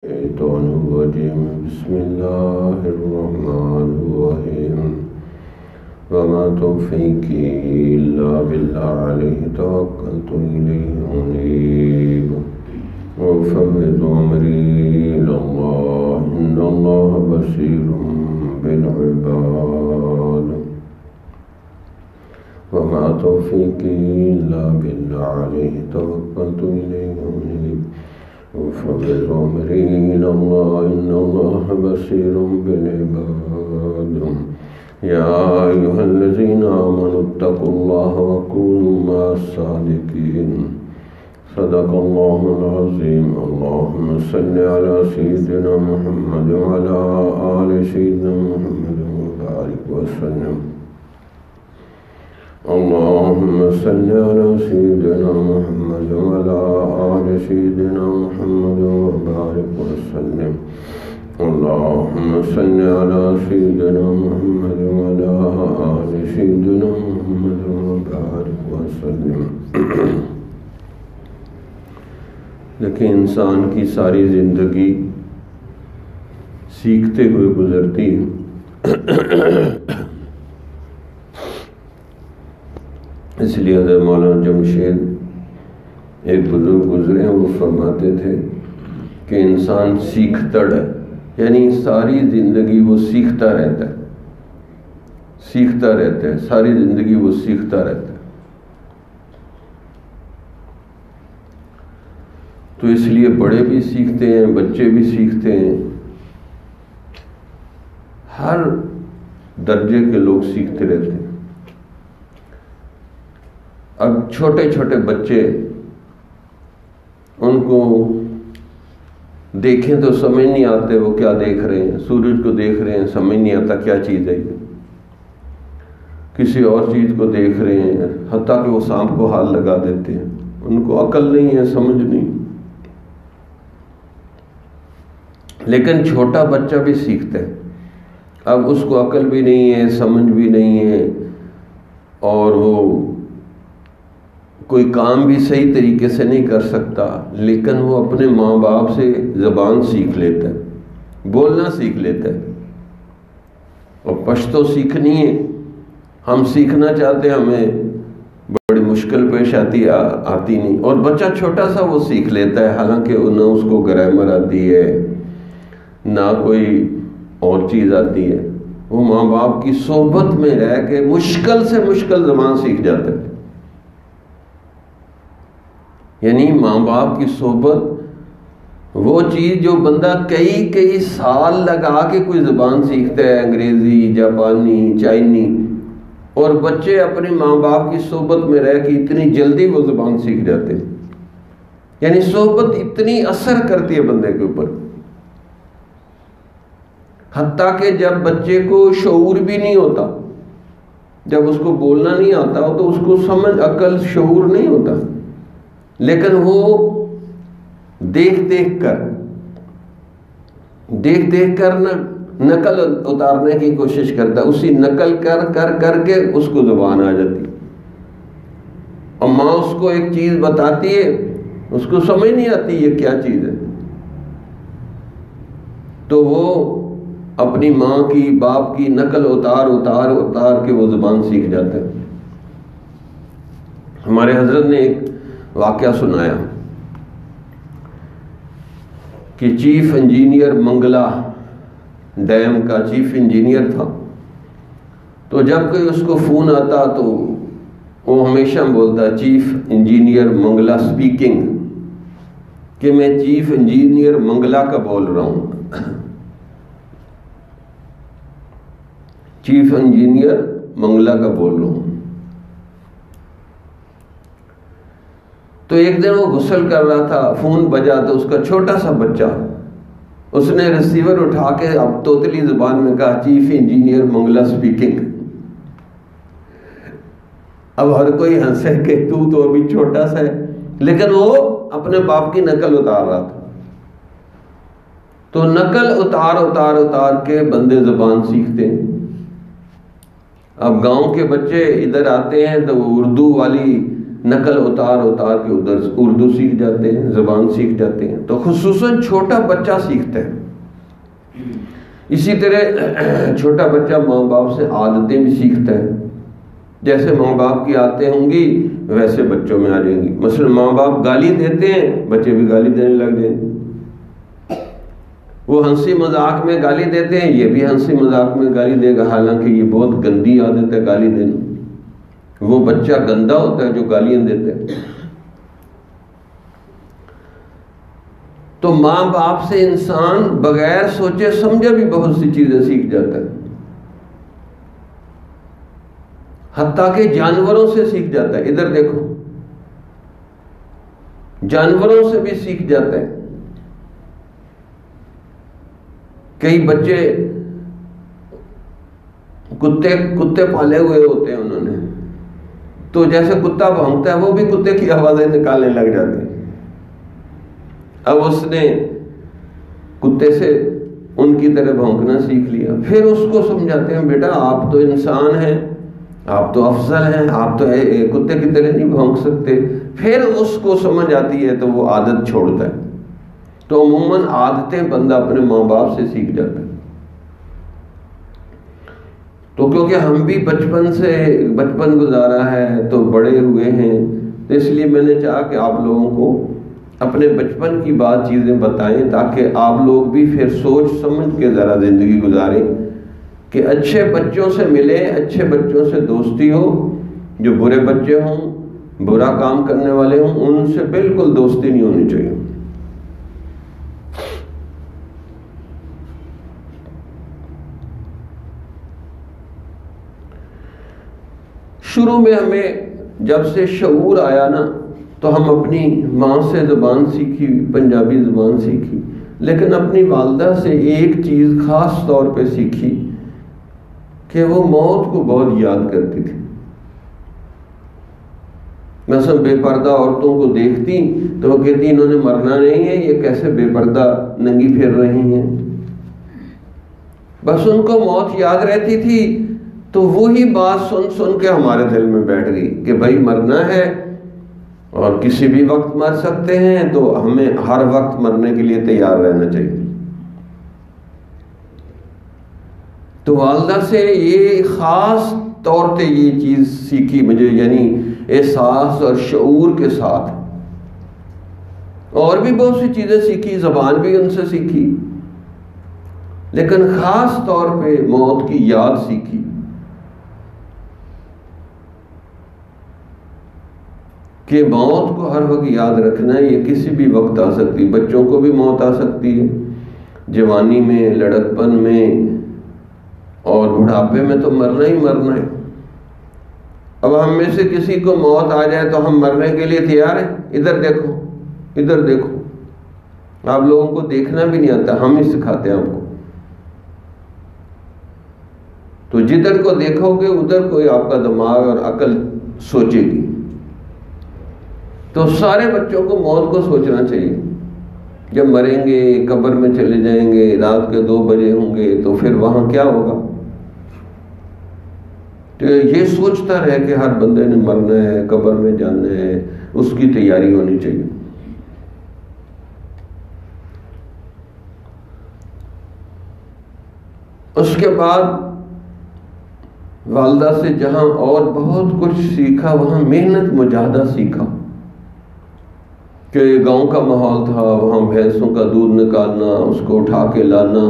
الشيطان الرجيم بسم الله الرحمن الرحيم وما توفيقي إلا بالله عليه توكلت إليه أنيب وأفوض أمري إلى الله إن الله بصير بالعباد وما توفيقي إلا بالله عليه توكلت إليه أنيب وفوض أمري إلى الله إن الله بصير بالعباد يا أيها الذين آمنوا اتقوا الله وكونوا مع الصادقين صدق الله العظيم اللهم صل على سيدنا محمد وعلى آل سيدنا محمد وبارك وسلم اللهم صل على سيدنا محمد وعلى آل سيدنا محمد وبارك وسلم اللهم صل على سيدنا محمد وعلى آل سيدنا محمد وبارك وسلم لیکن انسان کی ساری زندگی سیکھتے ہوئے گزرتی ہے. اس لیے حضرت مولانا جمشید ایک بزرگ گزرے ہیں، وہ فرماتے تھے کہ انسان سیکھتڑ ہے، یعنی ساری زندگی وہ سیکھتا رہتا ہے، ساری زندگی وہ سیکھتا رہتا ہے. تو اس لیے بڑے بھی سیکھتے ہیں، بچے بھی سیکھتے ہیں، ہر درجے کے لوگ سیکھتے رہتے ہیں. اب چھوٹے چھوٹے بچے، ان کو دیکھیں تو سمجھ نہیں آتے وہ کیا دیکھ رہے ہیں. سورج کو دیکھ رہے ہیں، سمجھ نہیں آتا کیا چیز ہے یہ. کسی اور چیز کو دیکھ رہے ہیں، حتیٰ کہ وہ سانپ کو ہاتھ لگا دیتے ہیں. ان کو عقل نہیں ہے، سمجھ نہیں. لیکن چھوٹا بچہ بھی سیکھتا ہے. اب اس کو عقل بھی نہیں ہے، سمجھ بھی نہیں ہے، اور وہ کوئی کام بھی صحیح طریقے سے نہیں کر سکتا، لیکن وہ اپنے ماں باپ سے زبان سیکھ لیتا ہے، بولنا سیکھ لیتا ہے. اور پشتو سیکھنی ہے، ہم سیکھنا چاہتے ہیں، ہمیں بڑی مشکل پیش آتی نہیں. اور بچہ چھوٹا سا وہ سیکھ لیتا ہے، حالانکہ نہ اس کو گرامر آتی ہے، نہ کوئی اور چیز آتی ہے. وہ ماں باپ کی صحبت میں رہ کے مشکل سے مشکل زبان سیکھ جاتا ہے. یعنی ماں باپ کی صحبت وہ چیز جو بندہ کئی سال لگا کے کوئی زبان سیکھتا ہے، انگریزی، جاپانی، چائنی، اور بچے اپنے ماں باپ کی صحبت میں رہ کے اتنی جلدی وہ زبان سیکھ جاتے ہیں. یعنی صحبت اتنی اثر کرتی ہے بندے کے اوپر، حتیٰ کہ جب بچے کو شعور بھی نہیں ہوتا، جب اس کو بولنا نہیں آتا تو اس کو سمجھ، عقل، شعور نہیں ہوتا، لیکن وہ دیکھ دیکھ کر نقل اتارنے کی کوشش کرتا ہے. اسی نقل کر کے اس کو زبان آ جاتی. اور ماں اس کو ایک چیز بتاتی ہے، اس کو سمجھ نہیں آتی یہ کیا چیز ہے، تو وہ اپنی ماں کی، باپ کی نقل اتار کے وہ زبان سیکھ جاتے ہیں. ہمارے حضرت نے ایک واقعہ سنایا کہ چیف انجینئر منگلا ڈیم کا چیف انجینئر تھا. تو جب کوئی اس کو فون آتا تو وہ ہمیشہ بولتا چیف انجینئر منگلا اسپیکنگ، کہ میں چیف انجینئر منگلا کا بول رہا ہوں، چیف انجینئر منگلا کا بول رہا ہوں. تو ایک دن وہ غسل کر رہا تھا، فون بجا، تو اس کا چھوٹا سا بچہ، اس نے ریسیور اٹھا کے اب توتلی زبان میں کہا چیف انجینئر منگلا اسپیکنگ. اب ہر کوئی ہنسے کہ تو ابھی چھوٹا سا ہے، لیکن وہ اپنے باپ کی نقل اتار رہا تھا. تو نقل اتار کے بندے زبان سیکھتے ہیں. اب گاؤں کے بچے ادھر آتے ہیں تو وہ اردو والی نقل اتار کے ادھر اردو سیکھ جاتے ہیں، زبان سیکھ جاتے ہیں۔ تو خصوصاً چھوٹا بچہ سیکھتا ہے۔ اسی طرح چھوٹا بچہ ماں باپ سے عادتیں بھی سیکھتا ہے، جیسے ماں باپ کی عادتیں ہوں گی ویسے بچوں میں آ جائیں گی۔ مثلا ماں باپ گالی دیتے ہیں، بچے بھی گالی دینے لگ جائیں گے۔ وہ ہنسی مذاق میں گالی دیتے ہیں، یہ بھی ہنسی مذاق میں گالی دے گا، حالانکہ یہ بہت گندی عادت ہے گالی دینا۔ وہ بچہ گندا ہوتا ہے جو گالیاں دیتے ہیں۔ تو ماں باپ سے انسان بغیر سوچے سمجھے بھی بہت سی چیزیں سیکھ جاتا ہے، حتیٰ کہ جانوروں سے سیکھ جاتا ہے۔ ادھر دیکھو، جانوروں سے بھی سیکھ جاتا ہے۔ کئی بچے کتے پالے ہوئے ہوتے ہیں انہوں نے، تو جیسے کتا بھونکتا ہے وہ بھی کتے کی آوازیں نکالنے لگ جاتے ہیں۔ اب اس نے کتے سے ان کی طرح بھونکنا سیکھ لیا، پھر اس کو سمجھاتے ہیں بیٹا آپ تو انسان ہیں، آپ تو افضل ہیں، آپ تو کتے کی طرح نہیں بھونک سکتے۔ پھر اس کو سمجھ آتی ہے تو وہ عادت چھوڑتا ہے۔ تو عموماً عادتیں بندہ اپنے ماں باپ سے سیکھ جاتا ہے۔ تو کیونکہ ہم بھی بچپن گزارا ہے تو بڑے ہوئے ہیں، تو اس لیے میں نے چاہا کہ آپ لوگوں کو اپنے بچپن کی بات چیزیں بتائیں، تاکہ آپ لوگ بھی پھر سوچ سمجھ کے ذرا زندگی گزاریں کہ اچھے بچوں سے ملیں، اچھے بچوں سے دوستی ہو۔ جو برے بچے ہوں، برا کام کرنے والے ہوں، ان سے بالکل دوستی نہیں ہونی چاہیے۔ شروع میں ہمیں جب سے شعور آیا نا تو ہم اپنی ماں سے زبان سیکھی، پنجابی زبان سیکھی، لیکن اپنی والدہ سے ایک چیز خاص طور پہ سیکھی کہ وہ موت کو بہت یاد کرتی تھی۔ مثلا بے پردہ عورتوں کو دیکھتی تو وہ کہتی انہوں نے مرنا نہیں ہے، یہ کیسے بے پردہ ننگی پھر رہی ہیں۔ بس ان کو موت یاد رہتی تھی، تو وہی بات سن کے ہمارے دل میں بیٹھ گئی کہ بھائی مرنا ہے اور کسی بھی وقت مر سکتے ہیں، تو ہمیں ہر وقت مرنے کے لیے تیار رہنا چاہیے۔ تو والدہ سے یہ خاص طور پہ یہ چیز سیکھی مجھے، یعنی احساس اور شعور کے ساتھ۔ اور بھی بہت سی چیزیں سیکھی، زبان بھی ان سے سیکھی، لیکن خاص طور پہ موت کی یاد سیکھی کہ موت کو ہر وقت یاد رکھنا ہے، یہ کسی بھی وقت آ سکتی۔ بچوں کو بھی موت آ سکتی ہے، جوانی میں، لڑکپن میں، اور بڑھاپے میں تو مرنا ہی مرنا ہے۔ اب ہم میں سے کسی کو موت آ جائے تو ہم مرنے کے لیے تیار ہیں؟ ادھر دیکھو، ادھر دیکھو، آپ لوگوں کو دیکھنا بھی نہیں آتا، ہم ہی سکھاتے ہیں آپ کو۔ تو جدھر کو دیکھو گے ادھر کوئی آپ کا دماغ اور عقل سوچے گی۔ تو سارے بچوں کو موت کو سوچنا چاہیے، جب مریں گے، قبر میں چلے جائیں گے، رات کے 2 بجے ہوں گے تو پھر وہاں کیا ہوگا۔ تو یہ سوچتا رہے کہ ہر بندے نے مرنا ہے، قبر میں جانا ہے، اس کی تیاری ہونی چاہیے۔ اس کے بعد والدہ سے جہاں اور بہت کچھ سیکھا، وہاں محنت مجاہدہ سیکھا کہ گاؤں کا ماحول تھا، وہاں بھینسوں کا دودھ نکالنا، اس کو اٹھا کے لانا،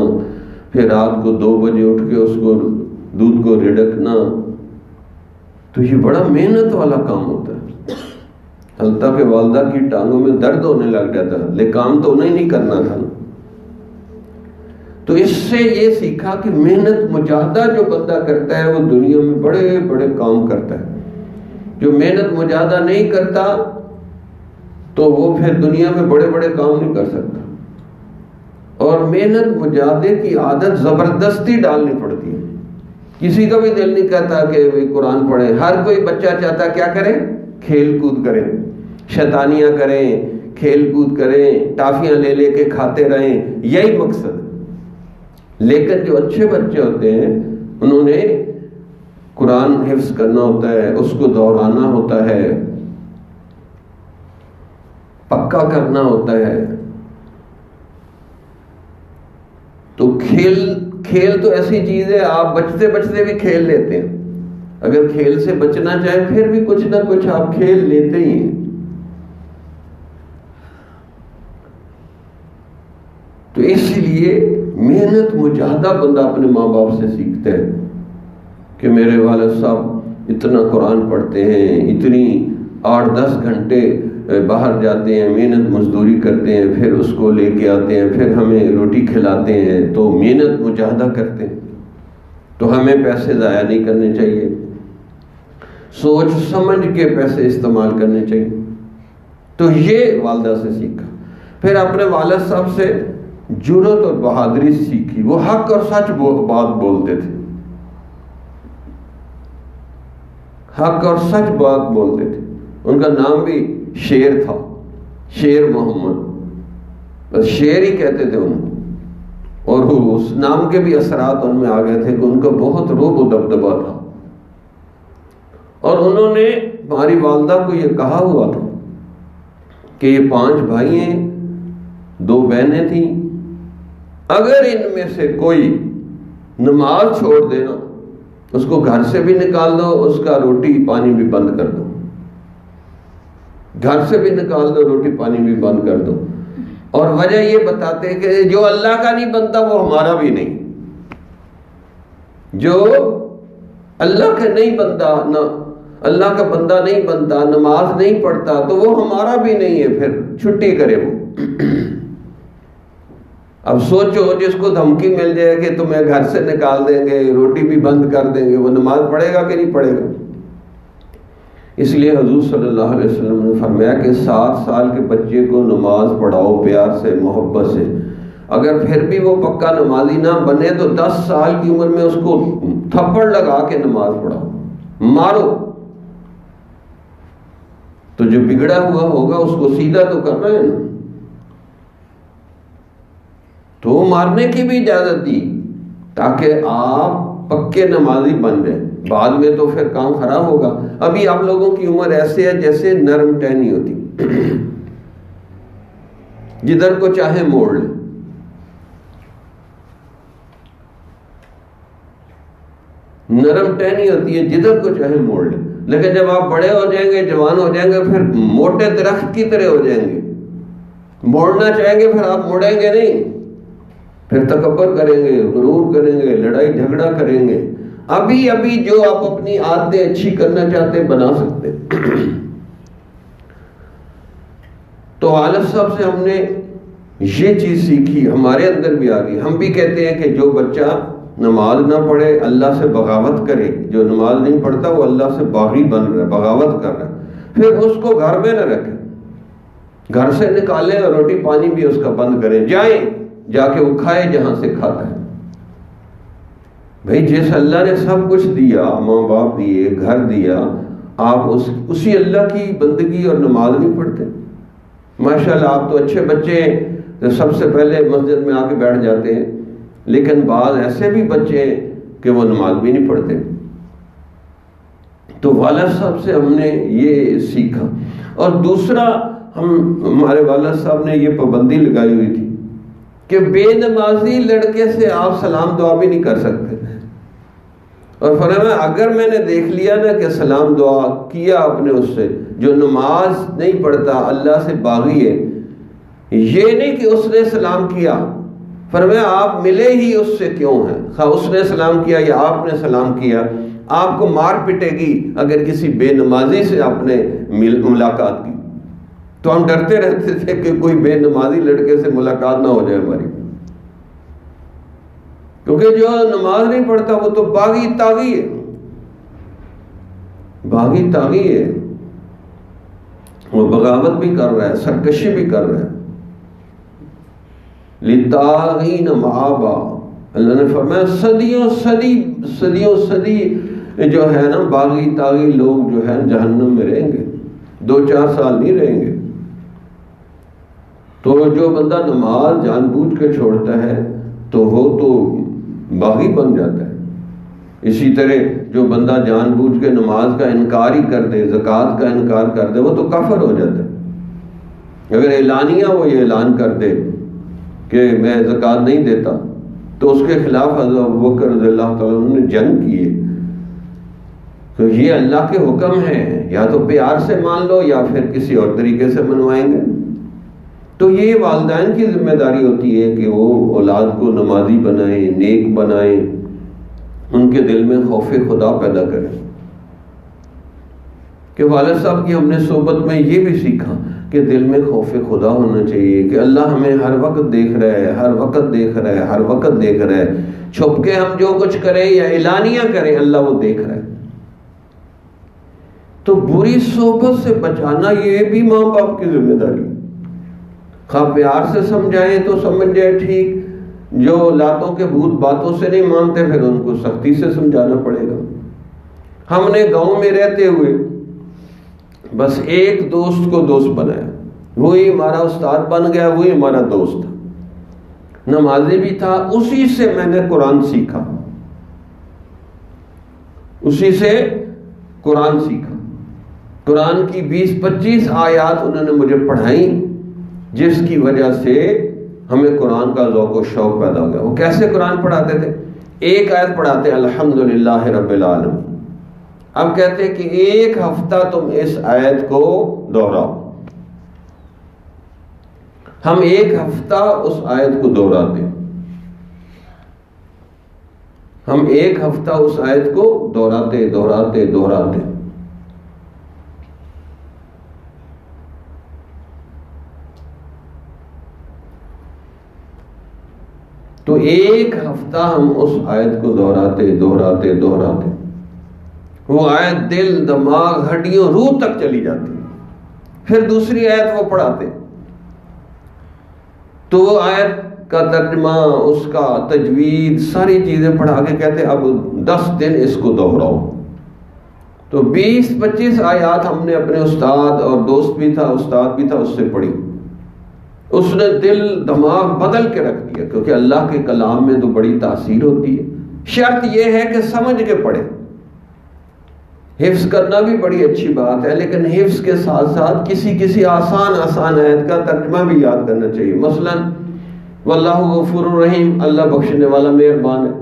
پھر رات کو 2 بجے اٹھ کے اس کو دودھ کو رڑکنا، تو یہ بڑا محنت والا کام ہوتا ہے۔ حتیٰ کہ والدہ کی ٹانگوں میں درد ہونے لگ جاتا ہے، لیکن کام تو انہیں نہیں کرنا تھا نا۔ تو اس سے یہ سیکھا کہ محنت مجاہدہ جو بندہ کرتا ہے وہ دنیا میں بڑے بڑے کام کرتا ہے۔ جو محنت مجاہدہ نہیں کرتا تو وہ پھر دنیا میں بڑے بڑے کام نہیں کر سکتا۔ اور محنت مجاہدے کی عادت زبردستی ڈالنی پڑتی ہے۔ کسی کا بھی دل نہیں کہتا کہ وہ قرآن پڑھیں، ہر کوئی بچہ چاہتا کیا کریں؟ کھیل کود کریں، شیطانیاں کریں، کھیل کود کریں، ٹافیاں لے لے کے کھاتے رہیں، یہی مقصد ہے۔ لیکن جو اچھے بچے ہوتے ہیں انہوں نے قرآن حفظ کرنا ہوتا ہے، اس کو دہرانا ہوتا ہے، پکا کرنا ہوتا ہے. تو کھیل تو ایسی چیز ہے آپ بچتے بچتے بھی کھیل لیتے ہیں. اگر کھیل سے بچنا چاہیں پھر بھی کچھ نہ کچھ آپ کھیل لیتے ہی ہیں. تو اس لیے محنت مجاہدہ بندہ اپنے ماں باپ سے سیکھتا ہے کہ میرے والد صاحب اتنا قرآن پڑھتے ہیں، اتنی 8-10 گھنٹے باہر جاتے ہیں، محنت مزدوری کرتے ہیں، پھر اس کو لے کے آتے ہیں، پھر ہمیں روٹی کھلاتے ہیں. تو محنت مجاہدہ کرتے ہیں. تو ہمیں پیسے ضائع نہیں کرنے چاہیے، سوچ سمجھ کے پیسے استعمال کرنے چاہیے. تو یہ والدہ سے سیکھا. پھر اپنے والد صاحب سے جرأت اور بہادری سیکھی. وہ حق اور سچ بات بولتے تھے، حق اور سچ بات بولتے تھے. ان کا نام بھی شیر تھا، شیر محمد، بس شیر ہی کہتے تھے ان کو. اور اس نام کے بھی اثرات ان میں آ گئے تھے کہ ان کا بہت رعب و دبدبہ تھا. اور انہوں نے ہماری والدہ کو یہ کہا ہوا تھا کہ یہ 5 بھائی ہیں، 2 بہنیں تھیں، اگر ان میں سے کوئی نماز چھوڑ دینا اس کو گھر سے بھی نکال دو، اس کا روٹی پانی بھی بند کر دو. گھر سے بھی نکال دو، روٹی پانی بھی بند کر دو. اور وجہ یہ بتاتے کہ جو اللہ کا نہیں بنتا وہ ہمارا بھی نہیں. جو اللہ کا نہیں بنتا، نہ اللہ کا بندہ نہیں بنتا، نماز نہیں پڑھتا، تو وہ ہمارا بھی نہیں ہے. پھر چھٹی کرے وہ. اب سوچو جس کو دھمکی مل جائے کہ تمہیں گھر سے نکال دیں گے، روٹی بھی بند کر دیں گے، وہ نماز پڑھے گا کہ نہیں پڑھے گا؟ اس لیے حضور صلی اللہ علیہ وسلم نے فرمایا کہ 7 سال کے بچے کو نماز پڑھاؤ پیار سے، محبت سے. اگر پھر بھی وہ پکا نمازی نہ بنے تو 10 سال کی عمر میں اس کو تھپڑ لگا کے نماز پڑھاؤ، مارو. تو جو بگڑا ہوا ہوگا اس کو سیدھا تو کرنا ہے نا. تو مارنے کی بھی اجازت دی تاکہ آپ پکے نمازی بن جائیں. بعد میں تو پھر کام خراب ہوگا. ابھی آپ لوگوں کی عمر ایسے ہے جیسے نرم ٹہنی ہوتی، جدھر کو چاہے موڑ لیں. نرم ٹہنی ہوتی ہے، جدھر کو چاہے موڑ لیں. لیکن جب آپ بڑے ہو جائیں گے، جوان ہو جائیں گے، پھر موٹے درخت کی طرح ہو جائیں گے. موڑنا چاہیں گے پھر آپ موڑیں گے نہیں، پھر تکبر کریں گے، غرور کریں گے، لڑائی جھگڑا کریں گے. ابھی جو آپ اپنی عادتیں اچھی کرنا چاہتے بنا سکتے. تو والد صاحب سے ہم نے یہ چیز سیکھی، ہمارے اندر بھی آ گئی. ہم بھی کہتے ہیں کہ جو بچہ نماز نہ پڑھے اللہ سے بغاوت کرے، جو نماز نہیں پڑھتا وہ اللہ سے باغی بن رہا ہے، بغاوت کر رہا ہے. پھر اس کو گھر میں نہ رکھیں، گھر سے نکالیں اور روٹی پانی بھی اس کا بند کریں. جائیں جا کے وہ کھائے جہاں سے کھاتا ہے. بھئی جیسے اللہ نے سب کچھ دیا، ماں باپ دیے، گھر دیا، آپ اسی اللہ کی بندگی اور نماز نہیں پڑھتے. ماشاءاللہ آپ تو اچھے بچے ہیں، سب سے پہلے مسجد میں آ کے بیٹھ جاتے ہیں. لیکن بعض ایسے بھی بچے ہیں کہ وہ نماز بھی نہیں پڑھتے. تو والد صاحب سے ہم نے یہ سیکھا. اور دوسرا ہمارے والد صاحب نے یہ پابندی لگائی ہوئی تھی کہ بے نمازی لڑکے سے آپ سلام دعا بھی نہیں کر سکتے. اور فرمایا اگر میں نے دیکھ لیا نا کہ سلام دعا کیا آپ نے اس سے جو نماز نہیں پڑھتا، اللہ سے باغی ہے، یہ نہیں کہ اس نے سلام کیا، فرمایا آپ ملے ہی اس سے کیوں ہیں، خواہ اس نے سلام کیا یا آپ نے سلام کیا، آپ کو مار پٹے گی اگر کسی بے نمازی سے آپ نے ملاقات کی. تو ہم ڈرتے رہتے تھے کہ کوئی بے نمازی لڑکے سے ملاقات نہ ہو جائے ہماری، کیونکہ جو نماز نہیں پڑھتا وہ تو باغی تاغی ہے، باغی تاغی ہے. وہ بغاوت بھی کر رہا ہے، سرکشی بھی کر رہا ہے. لِلطَّاغِينَ مَآبًا، اللہ نے فرمایا صدیوں صدی جو ہے نا باغی تاغی لوگ جو ہے جہنم میں رہیں گے، 2-4 سال نہیں رہیں گے. تو جو بندہ نماز جان بوجھ کے چھوڑتا ہے تو وہ تو باغی بن جاتا ہے. اسی طرح جو بندہ جان بوجھ کے نماز کا انکار ہی کر دے، زکوٰۃ کا انکار کر دے، وہ تو کافر ہو جاتا ہے. اگر اعلانیہ وہ یہ اعلان کر دے کہ میں زکوٰۃ نہیں دیتا تو اس کے خلاف حضرت ابوبکر رضی اللہ تعالیٰ عنہ نے جنگ کی ہے. تو یہ اللہ کے حکم ہے، یا تو پیار سے مان لو یا پھر کسی اور طریقے سے منوائیں گے. تو یہ والدین کی ذمہ داری ہوتی ہے کہ وہ اولاد کو نمازی بنائیں، نیک بنائیں، ان کے دل میں خوف خدا پیدا کریں. کہ والد صاحب کی ہم نے صحبت میں یہ بھی سیکھا کہ دل میں خوف خدا ہونا چاہیے کہ اللہ ہمیں ہر وقت دیکھ رہا ہے، ہر وقت دیکھ رہا ہے، ہر وقت دیکھ رہا ہے. چھپ کے ہم جو کچھ کریں یا اعلانیہ کریں، اللہ وہ دیکھ رہا ہے. تو بری صحبت سے بچانا یہ بھی ماں باپ کی ذمہ داری. خواہ پیار سے سمجھائیں تو سمجھ جائے ٹھیک، جو لاتوں کے بھوت باتوں سے نہیں مانتے پھر ان کو سختی سے سمجھانا پڑے گا. ہم نے گاؤں میں رہتے ہوئے بس ایک دوست کو دوست بنایا، وہی ہمارا استاد بن گیا، وہی ہمارا دوست تھا، نمازی بھی تھا. اسی سے میں نے قرآن سیکھا، اسی سے قرآن سیکھا. قرآن کی 20-25 آیات انہوں نے مجھے پڑھائیں، جس کی وجہ سے ہمیں قرآن کا ذوق و شوق پیدا ہو گیا. وہ کیسے قرآن پڑھاتے تھے؟ ایک آیت پڑھاتے الحمدللہ رب العالمین. اب کہتے کہ ایک ہفتہ تم اس آیت کو دہراؤ. ہم ایک ہفتہ اس آیت کو دہراتے، ہم ایک ہفتہ اس آیت کو دہراتے دہراتے دہراتے. تو ایک ہفتہ ہم اس آیت کو دہراتے دہراتے دہراتے، وہ آیت دل دماغ ہڈیوں روح تک چلی جاتی. پھر دوسری آیت وہ پڑھاتے تو وہ آیت کا ترجمہ، اس کا تجوید، ساری چیزیں پڑھا کے کہتے اب 10 دن اس کو دہراؤ. تو 20-25 آیات ہم نے اپنے استاد، اور دوست بھی تھا استاد بھی تھا، اس سے پڑھی. اس نے دل دماغ بدل کے رکھ دیا، کیونکہ اللہ کے کلام میں تو بڑی تاثیر ہوتی ہے. شرط یہ ہے کہ سمجھ کے پڑھے. حفظ کرنا بھی بڑی اچھی بات ہے، لیکن حفظ کے ساتھ ساتھ کسی آسان آیت کا ترجمہ بھی یاد کرنا چاہیے. مثلا واللہ غفور الرحیم، اللہ بخشنے والا مہربان ہے.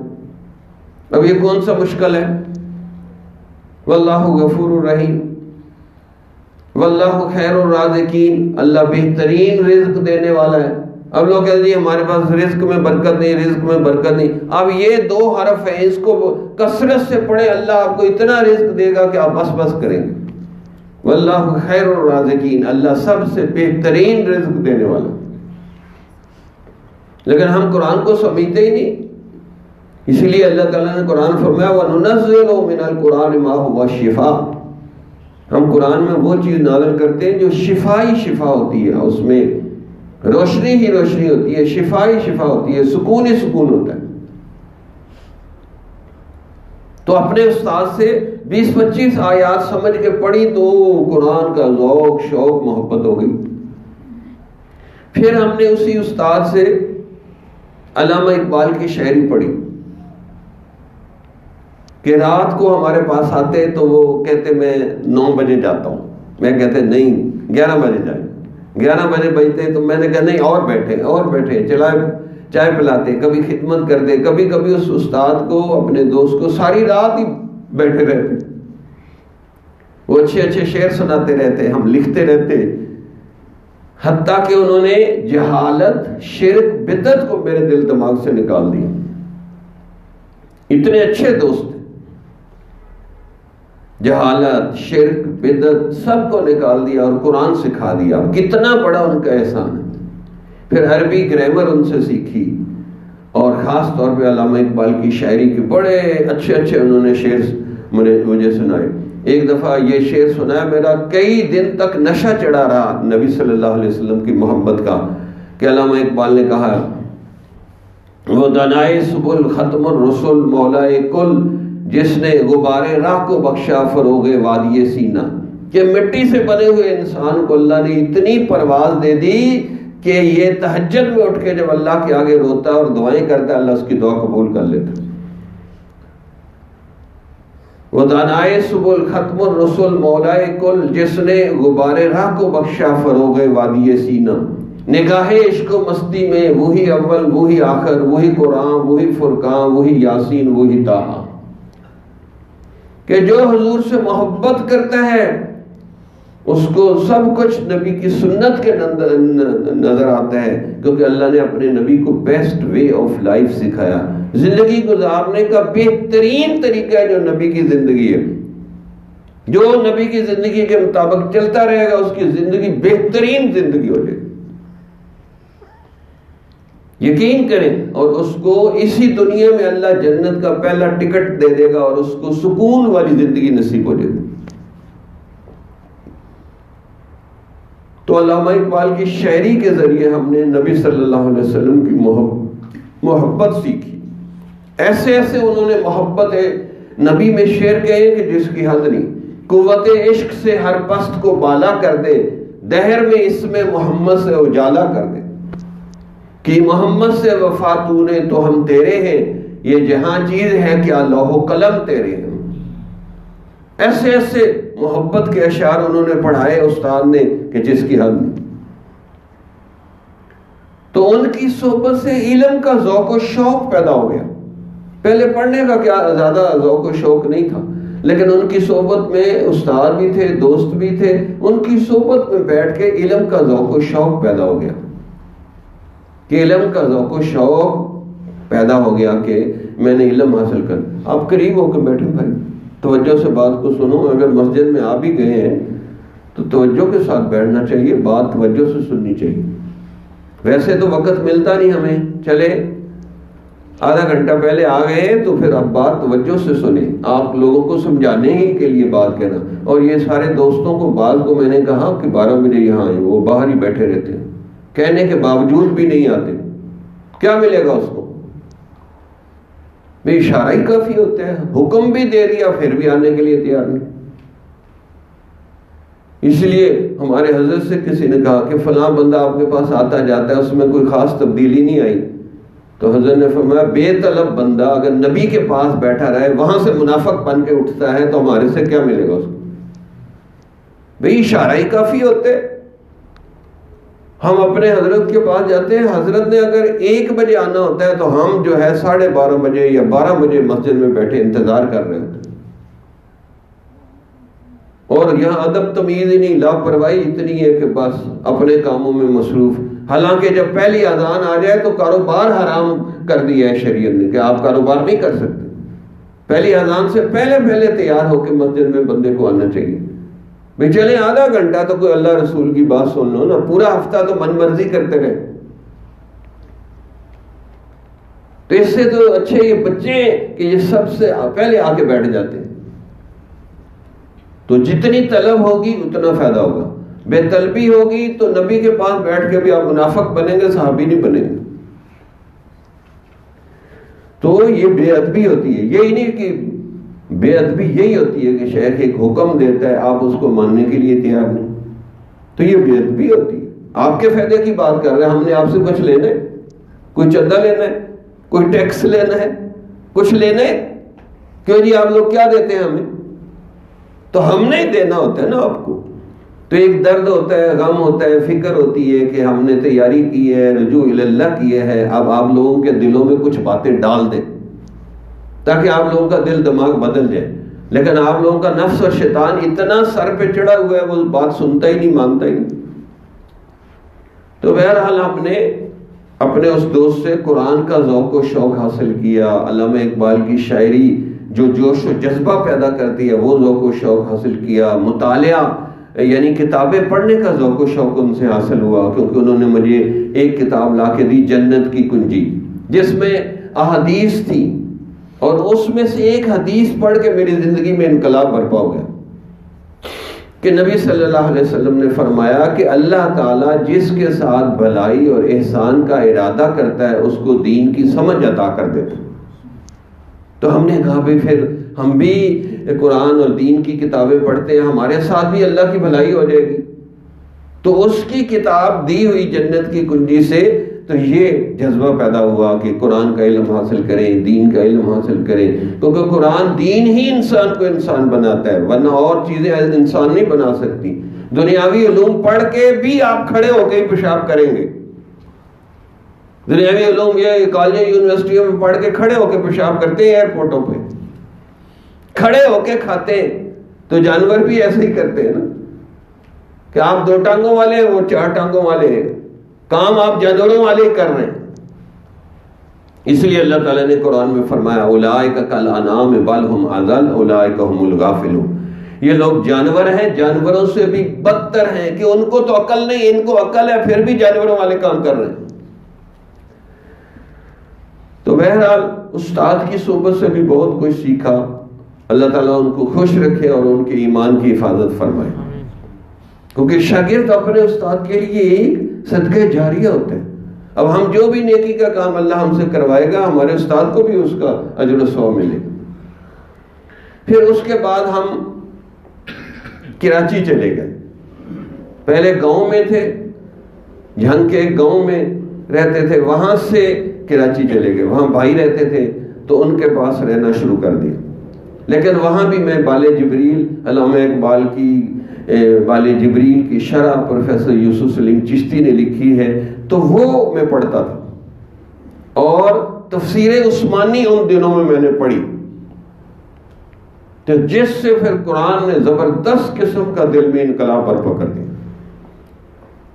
اب یہ کون سا مشکل ہے؟ واللہ غفور الرحیم، واللہ خیر الرازقین، اللہ بہترین رزق دینے والا ہے. اب لوگ کہتے ہیں ہمارے پاس رزق میں برکت نہیں، رزق میں برکت نہیں. اب یہ 2 حرف ہیں، اس کو کثرت سے پڑھیں، اللہ آپ کو اتنا رزق دے گا کہ آپ بس کریں گے. واللہ خیر الرازقین، اللہ سب سے بہترین رزق دینے والا. لیکن ہم قرآن کو سمجھتے ہی نہیں، اسی لیے اللہ تعالیٰ نے قرآن فرمایا وَنُنَزِّلُ مِنَ الْقُرْآنِ مَا هُوَ شِفَاءٌ. ہم قرآن میں وہ چیز نازل کرتے ہیں جو شفا ہوتی ہے، اس میں روشنی ہی روشنی ہوتی ہے، شفا ہوتی ہے، سکون ہی سکون ہوتا ہے. تو اپنے استاد سے 20-25 آیات سمجھ کے پڑھی تو قرآن کا ذوق شوق محبت ہو گئی. پھر ہم نے اسی استاد سے علامہ اقبال کی شاعری پڑھی کہ رات کو ہمارے پاس آتے تو وہ کہتے میں 9 بجے جاتا ہوں، میں کہتے نہیں 11 بجے جائیں. 11 بجے بجتے تو میں نے کہا نہیں اور بیٹھے چائے پلاتے، کبھی خدمت کرتے، کبھی اس استاد کو اپنے دوست کو ساری رات ہی بیٹھے رہتے. وہ اچھے شعر سناتے رہتے، ہم لکھتے رہتے، حتیٰ کہ انہوں نے جہالت شرک بدعت کو میرے دل دماغ سے نکال دیا. اتنے اچھے دوست تھے، جہالت شرک بدعت سب کو نکال دیا اور قرآن سکھا دیا. اب کتنا بڑا ان کا احسان ہے. پھر عربی گرامر ان سے سیکھی، اور خاص طور پہ علامہ اقبال کی شاعری کے بڑے اچھے انہوں نے شعر مجھے سنائے. ایک دفعہ یہ شعر سنایا، میرا کئی دن تک نشہ چڑھا رہا نبی صلی اللہ علیہ وسلم کی محبت کا، کہ علامہ اقبال نے کہا وہ دنائے سبل ختم الرسل مولائے کل، جس نے غبارے راہ کو بخشا فروغ وادی سینہ. کہ مٹی سے بنے ہوئے انسان کو اللہ نے اتنی پرواز دے دی کہ یہ تہجد میں اٹھ کے جب اللہ کے آگے روتا اور دعائیں کرتا، اللہ اس کی دعا قبول کر لیتا. وہ دانائے سبل ختم الرسل مولائے کل، جس نے غبار راہ کو بخشا فروغ وادی سینہ، نگاہ عشق و مستی میں وہی اول وہی آخر، وہی قرآن وہی فرقان وہی یاسین وہی طٰہٰ، کہ جو حضور سے محبت کرتا ہے اس کو سب کچھ نبی کی سنت کے نظر آتا ہے، کیونکہ اللہ نے اپنے نبی کو بیسٹ وے آف لائف سکھایا۔ زندگی گزارنے کا بہترین طریقہ ہے جو نبی کی زندگی ہے، جو نبی کی زندگی کے مطابق چلتا رہے گا اس کی زندگی بہترین زندگی ہو جائے گی، یقین کریں، اور اس کو اسی دنیا میں اللہ جنت کا پہلا ٹکٹ دے دے گا اور اس کو سکون والی زندگی نصیب ہو جائے گی۔ تو علامہ اقبال کی شاعری کے ذریعے ہم نے نبی صلی اللہ علیہ وسلم کی محبت سیکھی۔ ایسے ایسے انہوں نے محبت نبی میں شعر کہے کہ جس کی حد نہیں، قوت عشق سے ہر پست کو بالا کر دے، دہر میں اسم محمد سے اجالا کر دے، کہ محمد سے وفا تو نے تو ہم تیرے ہیں، یہ جہاں چیز ہے کیا لوح و قلم تیرے ہیں۔ ایسے ایسے محبت کے اشعار انہوں نے پڑھائے استاد نے کہ جس کی حد نہیں۔ تو ان کی صحبت سے علم کا ذوق و شوق پیدا ہو گیا۔ پہلے پڑھنے کا کیا زیادہ ذوق و شوق نہیں تھا، لیکن ان کی صحبت میں استاد بھی تھے، دوست بھی تھے، ان کی صحبت میں بیٹھ کے علم کا ذوق و شوق پیدا ہو گیا، کہ علم کا ذوق و شوق پیدا ہو گیا کہ میں نے علم حاصل کر۔ آپ قریب ہو کے بیٹھے بھائی، توجہ سے بات کو سنو۔ اگر مسجد میں آ بھی گئے ہیں تو توجہ کے ساتھ بیٹھنا چاہیے، بات توجہ سے سننی چاہیے۔ ویسے تو وقت ملتا نہیں ہمیں، چلے آدھا گھنٹہ پہلے آ گئے تو پھر اب بات توجہ سے سنیں، آپ لوگوں کو سمجھانے ہی کے لیے بات کہنا۔ اور یہ سارے دوستوں کو بعض کو میں نے کہا کہ 12 بجے یہاں آئے، وہ باہر ہی بیٹھے رہتے ہیں، کہنے کے باوجود بھی نہیں آتے، کیا ملے گا اس کو؟ بے اشارہ ہی کافی ہوتا ہے، حکم بھی دے دیا پھر بھی آنے کے لیے تیار نہیں۔ اس لیے ہمارے حضرت سے کسی نے کہا کہ فلاں بندہ آپ کے پاس آتا جاتا ہے، اس میں کوئی خاص تبدیلی نہیں آئی، تو حضرت نے فرمایا بے طلب بندہ اگر نبی کے پاس بیٹھا رہے، وہاں سے منافق بن کے اٹھتا ہے تو ہمارے سے کیا ملے گا اس کو؟ بھئی اشارہ ہی کافی ہوتے۔ ہم اپنے حضرت کے پاس جاتے ہیں، حضرت نے اگر 1 بجے آنا ہوتا ہے تو ہم جو ہے 12:30 بجے یا 12 بجے مسجد میں بیٹھے انتظار کر رہے ہوتے ہیں، اور یہاں ادب تمیز ہی نہیں، لاپرواہی اتنی ہے کہ بس اپنے کاموں میں مصروف۔ حالانکہ جب پہلی اذان آ جائے تو کاروبار حرام کر دیا ہے شریعت نے کہ آپ کاروبار نہیں کر سکتے، پہلی اذان سے پہلے تیار ہو کے مسجد میں بندے کو آنا چاہیے۔ بھئی چلے آدھا گھنٹہ تو کوئی اللہ رسول کی بات سن لو نا، پورا ہفتہ تو من مرضی کرتے رہے۔ تو اس سے تو اچھے یہ بچے کہ یہ سب سے پہلے آ کے بیٹھ جاتے ہیں، تو جتنی طلب ہوگی اتنا فائدہ ہوگا۔ بے طلبی ہوگی تو نبی کے پاس بیٹھ کے بھی آپ منافق بنیں گے، صحابی نہیں بنیں گے۔ تو یہ بے ادبی ہوتی ہے، یہی نہیں کہ بے ادبی یہی ہوتی ہے کہ شیخ ایک حکم دیتا ہے آپ اس کو ماننے کے لیے تیار نہیں، تو یہ بے ادبی ہوتی ہے۔ آپ کے فائدے کی بات کر رہے ہیں، ہم نے آپ سے کچھ لینا ہے، کوئی چندہ لینا ہے، کوئی ٹیکس لینا ہے، کچھ لینا ہے؟ کیوں جی آپ لوگ کیا دیتے ہیں ہمیں؟ تو ہم نے دینا ہوتا ہے نا آپ کو۔ تو ایک درد ہوتا ہے، غم ہوتا ہے، فکر ہوتی ہے کہ ہم نے تیاری کی ہے، رجوع اللہ کیے ہے، اب آپ لوگوں کے دلوں میں کچھ باتیں ڈال دیں تاکہ آپ لوگوں کا دل دماغ بدل جائے، لیکن آپ لوگوں کا نفس اور شیطان اتنا سر پہ چڑھا ہوا ہے وہ بات سنتا ہی نہیں، مانتا ہی نہیں۔ تو بہرحال ہم نے اپنے اس دوست سے قرآن کا ذوق و شوق حاصل کیا، علامہ اقبال کی شاعری جو جوش و جذبہ پیدا کرتی ہے وہ ذوق و شوق حاصل کیا، مطالعہ یعنی کتابیں پڑھنے کا ذوق و شوق ان سے حاصل ہوا، کیونکہ انہوں نے مجھے ایک کتاب لا کے دی، جنت کی کنجی، جس میں احادیث تھی، اور اس میں سے ایک حدیث پڑھ کے میری زندگی میں انقلاب برپا ہو گیا کہ نبی صلی اللہ علیہ وسلم نے فرمایا کہ اللہ تعالیٰ جس کے ساتھ بھلائی اور احسان کا ارادہ کرتا ہے اس کو دین کی سمجھ عطا کر دیتا ہے۔ تو ہم نے کہا بھی پھر ہم بھی قرآن اور دین کی کتابیں پڑھتے ہیں، ہمارے ساتھ بھی اللہ کی بھلائی ہو جائے گی۔ تو اس کی کتاب دی ہوئی جنت کی کنجی سے تو یہ جذبہ پیدا ہوا کہ قرآن کا علم حاصل کریں، دین کا علم حاصل کریں، کیونکہ قرآن دین ہی انسان کو انسان بناتا ہے، ورنہ اور چیزیں انسان نہیں بنا سکتی۔ دنیاوی علوم پڑھ کے بھی آپ کھڑے ہو کے پیشاب کریں گے، دنیاوی علوم یہ کالج یونیورسٹیوں میں پڑھ کے کھڑے ہو کے پیشاب کرتے ہیں، ایئرپورٹوں پہ کھڑے ہو کے کھاتے ہیں، تو جانور بھی ایسے ہی کرتے ہیں نا، کہ آپ 2 ٹانگوں والے ہیں، وہ 4 ٹانگوں والے ہیں، کام آپ جانوروں والے کر رہے ہیں۔ اس لیے اللہ تعالیٰ نے قرآن میں فرمایا اولئک کالانعام بل ہم اضل اولئک هم الغافلون، یہ لوگ جانور ہیں، جانوروں سے بھی بدتر ہیں، کہ ان کو تو عقل نہیں، ان کو عقل ہے، پھر بھی جانوروں والے کام کر رہے ہیں۔ تو بہرحال استاد کی صحبت سے بھی بہت کچھ سیکھا۔ اللہ تعالیٰ ان کو خوش رکھے اور ان کے ایمان کی حفاظت فرمائے، کیونکہ شاگرد اپنے استاد کے لیے ایک صدقہ جاریہ ہوتا ہے۔ اب ہم جو بھی نیکی کا کام اللہ ہم سے کروائے گا، ہمارے استاد کو بھی اس کا اجر و ثواب ملے گا۔ پھر اس کے بعد ہم کراچی چلے گئے۔ پہلے گاؤں میں تھے، جھنگ کے گاؤں میں رہتے تھے، وہاں سے کراچی چلے گئے، وہاں بھائی رہتے تھے تو ان کے پاس رہنا شروع کر دیا۔ لیکن وہاں بھی میں بال جبریل، علامہ اقبال کی بال جبریل کی شرح پروفیسر یوسف سلیم چشتی نے لکھی ہے، تو وہ میں پڑھتا تھا، اور تفسیر عثمانی ان دنوں میں نے پڑھی، تو جس سے پھر قرآن نے زبردست قسم کا دل میں انقلاب برپا کر دیا،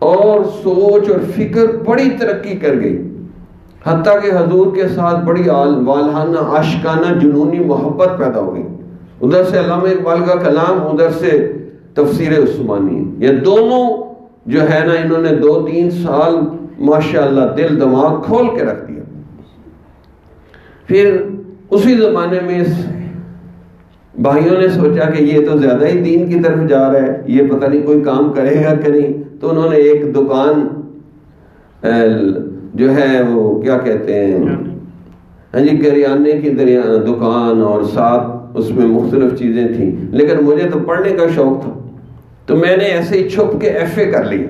اور سوچ اور فکر بڑی ترقی کر گئی، حتیٰ کہ حضور کے ساتھ بڑی والہانہ عاشقانہ جنونی محبت پیدا ہو گئی۔ ادھر سے علامہ اقبال کا کلام، ادھر سے تفسیر عثمانی، یہ دونوں جو ہے نا، انہوں نے 2-3 سال ماشاءاللہ دل دماغ کھول کے رکھ دیا۔ پھر اسی زمانے میں بھائیوں نے سوچا کہ یہ تو زیادہ ہی دین کی طرف جا رہا ہے، یہ پتہ نہیں کوئی کام کرے گا کہ نہیں، تو انہوں نے ایک دکان جو ہے وہ کیا کہتے ہیں، ہاں جی، کریانے کی دکان، اور ساتھ اس میں مختلف چیزیں تھیں، لیکن مجھے تو پڑھنے کا شوق تھا، تو میں نے ایسے ہی چھپ کے ایف اے کر لیا۔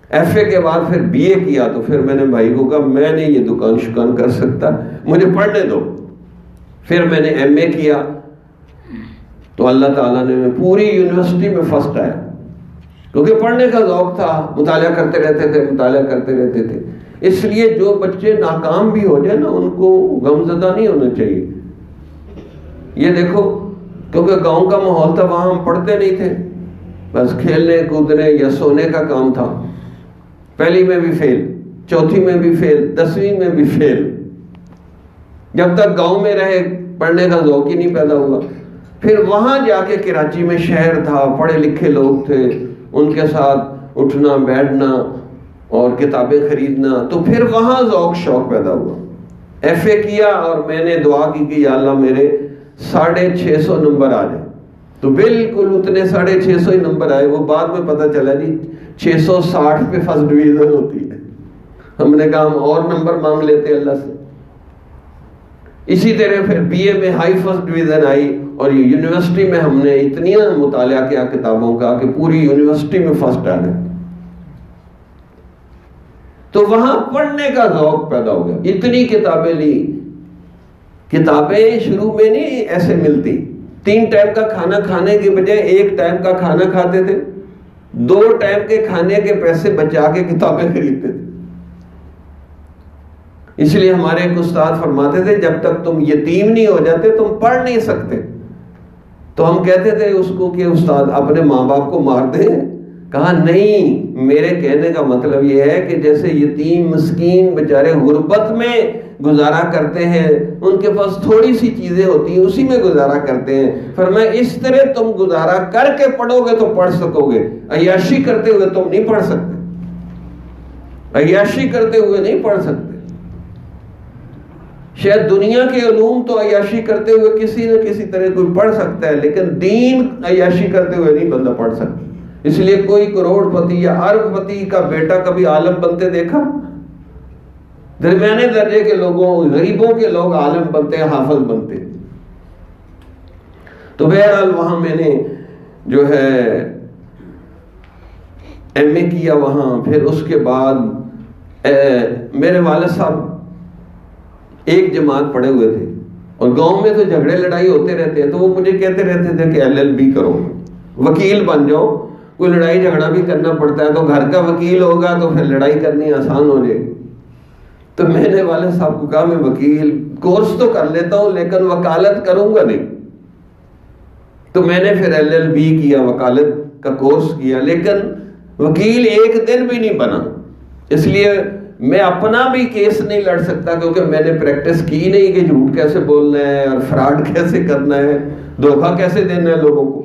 ایف اے کے بعد پھر بی اے کیا، تو پھر میں نے بھائی کو کہا میں نہیں یہ دکان شکان کر سکتا، مجھے پڑھنے دو۔ پھر میں نے ایم اے کیا، تو اللہ تعالیٰ نے پوری یونیورسٹی میں فرسٹ آیا، کیونکہ پڑھنے کا ذوق تھا، مطالعہ کرتے رہتے تھے، مطالعہ کرتے رہتے تھے۔ اس لیے جو بچے ناکام بھی ہو جائے نا، ان کو غمزدہ نہیں ہونا چاہیے۔ یہ دیکھو، کیونکہ گاؤں کا ماحول تھا، وہاں ہم پڑھتے نہیں تھے، بس کھیلنے کودنے یا سونے کا کام تھا۔ پہلی میں بھی فیل، چوتھی میں بھی فیل، 10ویں میں بھی فیل، جب تک گاؤں میں رہے پڑھنے کا ذوق ہی نہیں پیدا ہوا۔ پھر وہاں جا کے کراچی میں شہر تھا، پڑھے لکھے لوگ تھے، ان کے ساتھ اٹھنا بیٹھنا اور کتابیں خریدنا، تو پھر وہاں ذوق شوق پیدا ہوا۔ ایف اے کیا، اور میں نے دعا کی کہ یا اللہ میرے 650 نمبر آ جائے، تو بالکل اتنے 650 ہی نمبر آئے۔ وہ بعد میں پتہ چلا جی 660 پہ فرسٹ ڈویژن ہوتی ہے۔ ہم نے کہا ہم اور نمبر مانگ لیتے اللہ سے۔ اسی طرح پھر بی اے میں ہائی فرسٹ ڈویژن آئی، اور یونیورسٹی میں ہم نے اتنی مطالعہ کیا کتابوں کا کہ پوری یونیورسٹی میں فرسٹ آ گئے۔ تو وہاں پڑھنے کا ذوق پیدا ہو گیا، اتنی کتابیں لی۔ کتابیں شروع میں نہیں ایسے ملتی، 3 ٹائم کا کھانا کھانے کے بجائے 1 ٹائم کا کھانا کھاتے تھے، 2 ٹائم کے کھانے کے پیسے بچا کے کتابیں خریدتے تھے۔ اس لیے ہمارے ایک استاد فرماتے تھے جب تک تم یتیم نہیں ہو جاتے تم پڑھ نہیں سکتے۔ تو ہم کہتے تھے اس کو کہ استاد اپنے ماں باپ کو مار دیں؟ کہا نہیں، میرے کہنے کا مطلب یہ ہے کہ جیسے یتیم مسکین بیچارے غربت میں گزارا کرتے ہیں، ان کے پاس تھوڑی سی چیزیں ہوتی ہیں اسی میں گزارا کرتے ہیں، فرمایا اس طرح تم گزارا کر کے پڑھو گے تو پڑھ سکو گے، عیاشی کرتے ہوئے تم نہیں پڑھ سکتے، عیاشی کرتے ہوئے نہیں پڑھ سکتے۔ شاید دنیا کے علوم تو عیاشی کرتے ہوئے کسی نہ کسی طرح کوئی پڑھ سکتا ہے، لیکن دین عیاشی کرتے ہوئے نہیں بندہ پڑھ سکتا۔ اس لیے کوئی کروڑ پتی یا ارب پتی کا بیٹا کبھی عالم بنتے دیکھا؟ درمیانے درجے کے لوگوں، غریبوں کے لوگ عالم بنتے ہیں، حافظ بنتے ہیں۔ تو بہرحال وہاں میں نے جو ہے ایم اے کیا وہاں، پھر اس کے بعد میرے والد صاحب ایک جماعت پڑھے ہوئے تھے اور گاؤں میں تو جھگڑے لڑائی ہوتے رہتے ہیں، تو وہ مجھے کہتے رہتے تھے کہ LLB کرو، وکیل بن جاؤ، کوئی لڑائی جھگڑا بھی کرنا پڑتا ہے تو گھر کا وکیل ہوگا تو پھر لڑائی کرنی آسان ہو جائے گی۔ تو میں نے والد صاحب کو کہا میں وکیل کورس تو کر لیتا ہوں لیکن وکالت کروں گا نہیں۔ تو میں نے پھر LLB کیا، وکالت کا کورس کیا، لیکن وکیل ایک دن بھی نہیں بنا۔ اس لیے میں اپنا بھی کیس نہیں لڑ سکتا کیونکہ میں نے پریکٹس کی نہیں کہ جھوٹ کیسے بولنا ہے اور فراڈ کیسے کرنا ہے، دھوکہ کیسے دینا ہے لوگوں کو۔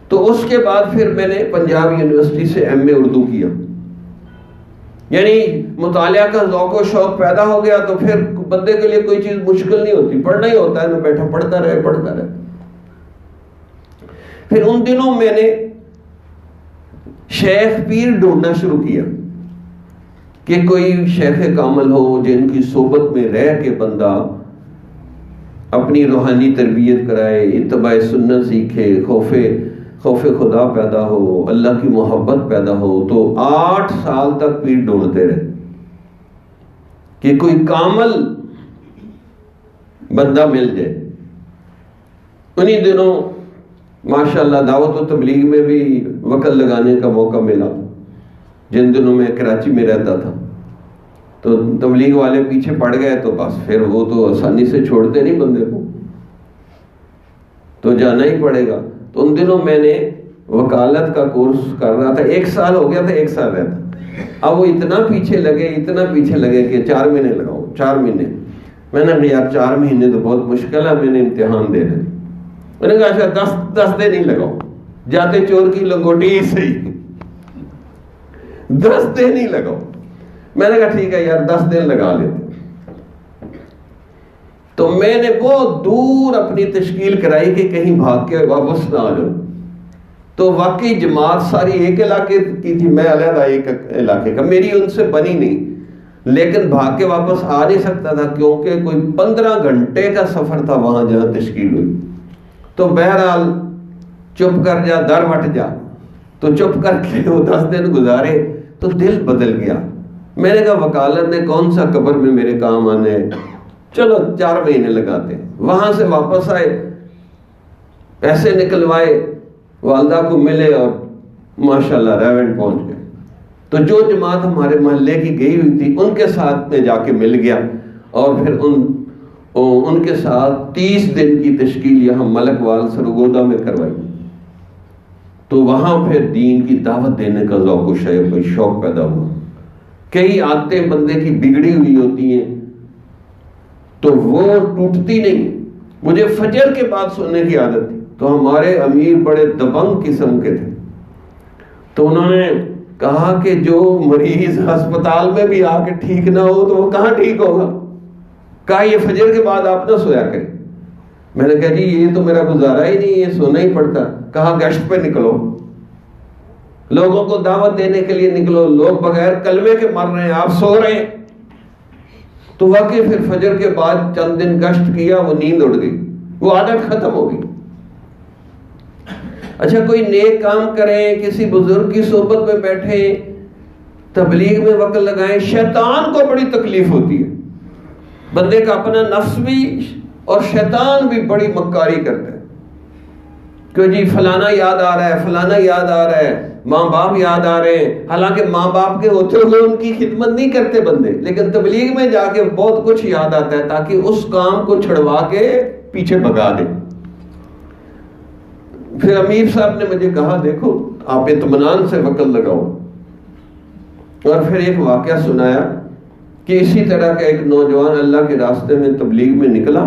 تو اس کے بعد پھر میں نے پنجاب یونیورسٹی سے MA اردو کیا، یعنی مطالعہ کا ذوق و شوق پیدا ہو گیا تو پھر بندے کے لیے کوئی چیز مشکل نہیں ہوتی، پڑھنا ہی ہوتا ہے نا، بیٹھا پڑھتا رہے۔ پھر ان دنوں میں نے شیخ پیر ڈھونڈنا شروع کیا کہ کوئی شیخ کامل ہو جن کی صحبت میں رہ کے بندہ اپنی روحانی تربیت کرائے، اتباع سنت سیکھے، خوف خدا پیدا ہو، اللہ کی محبت پیدا ہو۔ تو 8 سال تک پیر ڈھونڈتے رہے کہ کوئی کامل بندہ مل جائے۔ انہی دنوں ماشاءاللہ دعوت و تبلیغ میں بھی وکل لگانے کا موقع ملا، جن دنوں میں کراچی میں رہتا تھا۔ تو تبلیغ والے پیچھے پڑ گئے تو بس پھر وہ تو آسانی سے چھوڑتے نہیں بندے کو، تو جانا ہی پڑے گا۔ تو ان دنوں میں نے وکالت کا کورس کر رہا تھا، 1 سال ہو گیا تھا، 1 سال رہتا۔ اب وہ اتنا پیچھے لگے کہ 4 مہینے لگاؤ، 4 مہینے۔ میں نے کہا یار 4 مہینے تو بہت مشکل ہے، میں نے امتحان دے رہے۔ میں نے کہا اچھا 10 دن ہی لگاؤ، جاتے چور کی لنگوٹی ہی صحیح، 10 دن ہی لگاؤ۔ میں نے کہا ٹھیک ہے یار 10 دن لگا لیتے۔ تو میں نے بہت دور اپنی تشکیل کرائی کہ کہیں بھاگ کے واپس نہ آ جاؤں۔ تو واقعی جماعت ساری ایک علاقے کی تھی، میں علیحدہ ایک علاقے کا، میری ان سے بنی نہیں، لیکن بھاگ کے واپس آ نہیں سکتا تھا کیونکہ کوئی 15 گھنٹے کا سفر تھا وہاں جہاں تشکیل ہوئی۔ تو بہرحال چپ کر جا در وٹ جا، تو چپ کر کے وہ 10 دن گزارے تو دل بدل گیا۔ میں نے کہا وکالت نے کون سا قبر میں میرے کام آنے ہیں، چلو 4 مہینے لگاتے ہیں۔ وہاں سے واپس آئے، پیسے نکلوائے، والدہ کو ملے اور ماشاءاللہ ریونڈ پہنچ گئے۔ تو جو جماعت ہمارے محلے کی گئی ہوئی تھی ان کے ساتھ میں جا کے مل گیا، اور پھر ان کے ساتھ 30 دن کی تشکیل یہاں ملک وال سرگودا میں کروائی۔ تو وہاں پھر دین کی دعوت دینے کا ذوق و شوق پیدا ہوا۔ کئی عادتیں بندے کی بگڑی ہوئی ہوتی ہیں تو وہ ٹوٹتی نہیں۔ مجھے فجر کے بعد سننے کی عادت تھی، تو ہمارے امیر بڑے دبنگ قسم کے تھے، تو انہوں نے کہا کہ جو مریض ہسپتال میں بھی آ کے ٹھیک نہ ہو تو وہ کہاں ٹھیک ہوگا، کہا یہ فجر کے بعد آپ نہ سویا کریں۔ میں نے کہا جی یہ تو میرا گزارا ہی نہیں، یہ سونا ہی پڑتا۔ کہا گشت پہ نکلو، لوگوں کو دعوت دینے کے لیے نکلو، لوگ بغیر کلمے کے مر رہے ہیں، آپ سو رہے ہیں۔ تو واقعی پھر فجر کے بعد چند دن گشت کیا، وہ نیند اڑ گئی، وہ عادت ختم ہو گئی۔ اچھا کوئی نیک کام کریں، کسی بزرگ کی صحبت میں بیٹھیں، تبلیغ میں وقت لگائیں، شیطان کو بڑی تکلیف ہوتی ہے۔ بندے کا اپنا نفس بھی اور شیطان بھی بڑی مکاری کرتا ہے کہ جی فلانا یاد آ رہا ہے، فلانا یاد آ رہا ہے، ماں باپ یاد آ رہے ہیں، حالانکہ ماں باپ کے ہوتے ہوئے ان کی خدمت نہیں کرتے بندے، لیکن تبلیغ میں جا کے بہت کچھ یاد آتا ہے تاکہ اس کام کو چھڑوا کے پیچھے بھگا دیں۔ پھر امیر صاحب نے مجھے کہا دیکھو آپ اطمینان سے وقت لگاؤ، اور پھر ایک واقعہ سنایا کہ اسی طرح کا ایک نوجوان اللہ کے راستے میں تبلیغ میں نکلا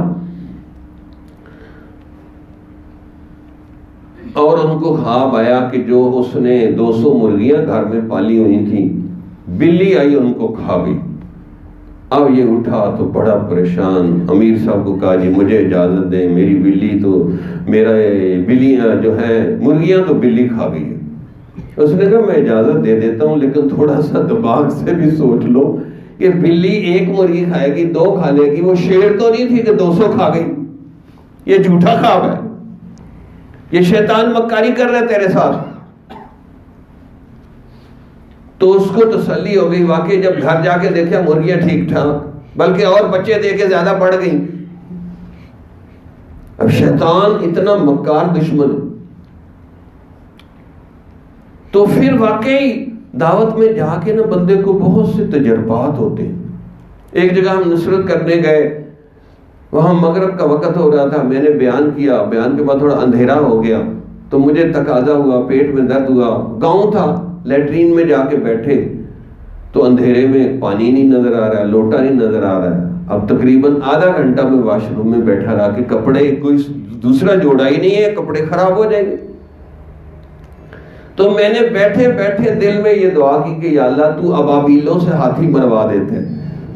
اور ان کو خواب آیا کہ جو اس نے 200 مرغیاں گھر میں پالی ہوئی تھیں، بلی آئی ان کو کھا گئی۔ اب یہ اٹھا تو بڑا پریشان، امیر صاحب کو کہا جی مجھے اجازت دیں، میری بلی تو میرا بلیاں جو ہیں مرغیاں تو بلی کھا گئی ہے۔ اس نے کہا میں اجازت دے دیتا ہوں لیکن تھوڑا سا دماغ سے بھی سوچ لو کہ بلی 1 مرغی کھائے گی، 2 کھا لے گی، وہ شیر تو نہیں تھی کہ 200 کھا گئی۔ یہ جھوٹا خواب ہے، یہ شیطان مکاری کر رہے تیرے ساتھ۔ تو اس کو تسلی ہو گئی، واقعی جب گھر جا کے دیکھا مرغیاں ٹھیک ٹھاک، بلکہ اور بچے دے کے زیادہ بڑھ گئیں۔ اب شیطان اتنا مکار دشمن، تو پھر واقعی دعوت میں جا کے نا بندے کو بہت سے تجربات ہوتے ہیں۔ ایک جگہ ہم نصرت کرنے گئے، وہاں مغرب کا وقت ہو رہا تھا، میں نے بیان کیا، بیان کے بعد تھوڑا اندھیرا ہو گیا تو مجھے تقاضا ہوا، پیٹ میں درد ہوا، گاؤں تھا، لیٹرین میں جا کے بیٹھے تو اندھیرے میں پانی نہیں نظر آ رہا ہے، لوٹا نہیں نظر آ رہا ہے۔ اب تقریباً آدھا گھنٹہ میں واش روم میں بیٹھا رہا کہ کپڑے کوئی دوسرا جوڑا ہی نہیں ہے، کپڑے خراب ہو جائیں گے۔ تو میں نے بیٹھے بیٹھے دل میں یہ دعا کی کہ یا اللہ تو ابابیلوں سے ہاتھی مروا دیتے،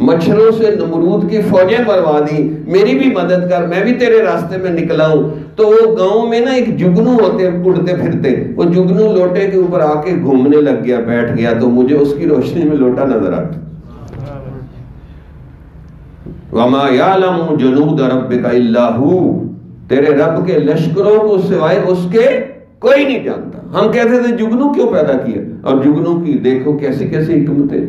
مچھروں سے نمرود کی فوجیں مروا دی، میری بھی مدد کر، میں بھی تیرے راستے میں نکلا ہوں۔ تو وہ گاؤں میں نا ایک جگنو ہوتے اڑتے پھرتے، وہ جگنو لوٹے کے اوپر آ کے گھومنے لگ گیا، بیٹھ گیا، تو مجھے اس کی روشنی میں لوٹا نظر آ گیا۔ وَمَا يَعْلَمُ جُنُودَ رَبِّكَ إِلَّا هُوَ، تیرے رب کے لشکروں کو سوائے اس کے کوئی نہیں جانتا۔ ہم کہتے تھے جگنو کیوں پیدا کیا، اور جگنو کی دیکھو کیسی کیسی حکمتیں۔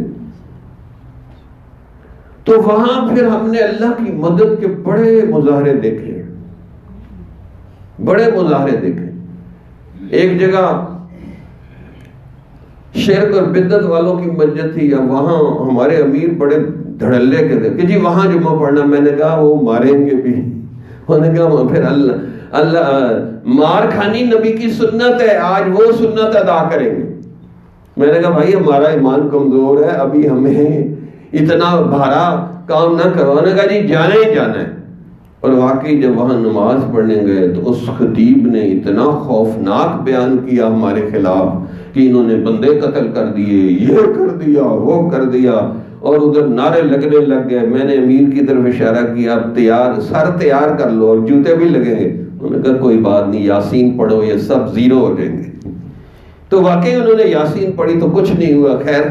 تو وہاں پھر ہم نے اللہ کی مدد کے بڑے مظاہرے دیکھے، بڑے مظاہرے دیکھے۔ ایک جگہ شرک اور بدعت والوں کی مسجد تھی، اب وہاں ہمارے امیر بڑے دھڑلے کے تھے کہ جی وہاں جمعہ پڑھنا۔ میں نے کہا وہ ماریں گے بھی، انہوں نے کہا پھر اللہ مار کھانی نبی کی سنت ہے، آج وہ سنت ادا کریں گے۔ میں نے کہا بھائی ہمارا ایمان کمزور ہے، ابھی ہمیں اتنا بھارا کام نہ کرو۔ نے کہا جی جانا ہی جانا ہے۔ اور واقعی جب وہاں نماز پڑھنے گئے تو اس خطیب نے اتنا خوفناک بیان کیا ہمارے خلاف کہ انہوں نے بندے قتل کر دیے، یہ کر دیا، وہ کر دیا، اور ادھر نعرے لگنے لگ گئے۔ میں نے امیر کی طرف اشارہ کیا، اب تیار، سر تیار کر لو، اور جوتے بھی لگیں گے۔ انہوں نے کہا کوئی بات نہیں، یاسین پڑھو، یہ سب زیرو ہو جائیں گے۔ تو واقعی انہوں نے یاسین پڑھی تو کچھ نہیں ہوا، خیر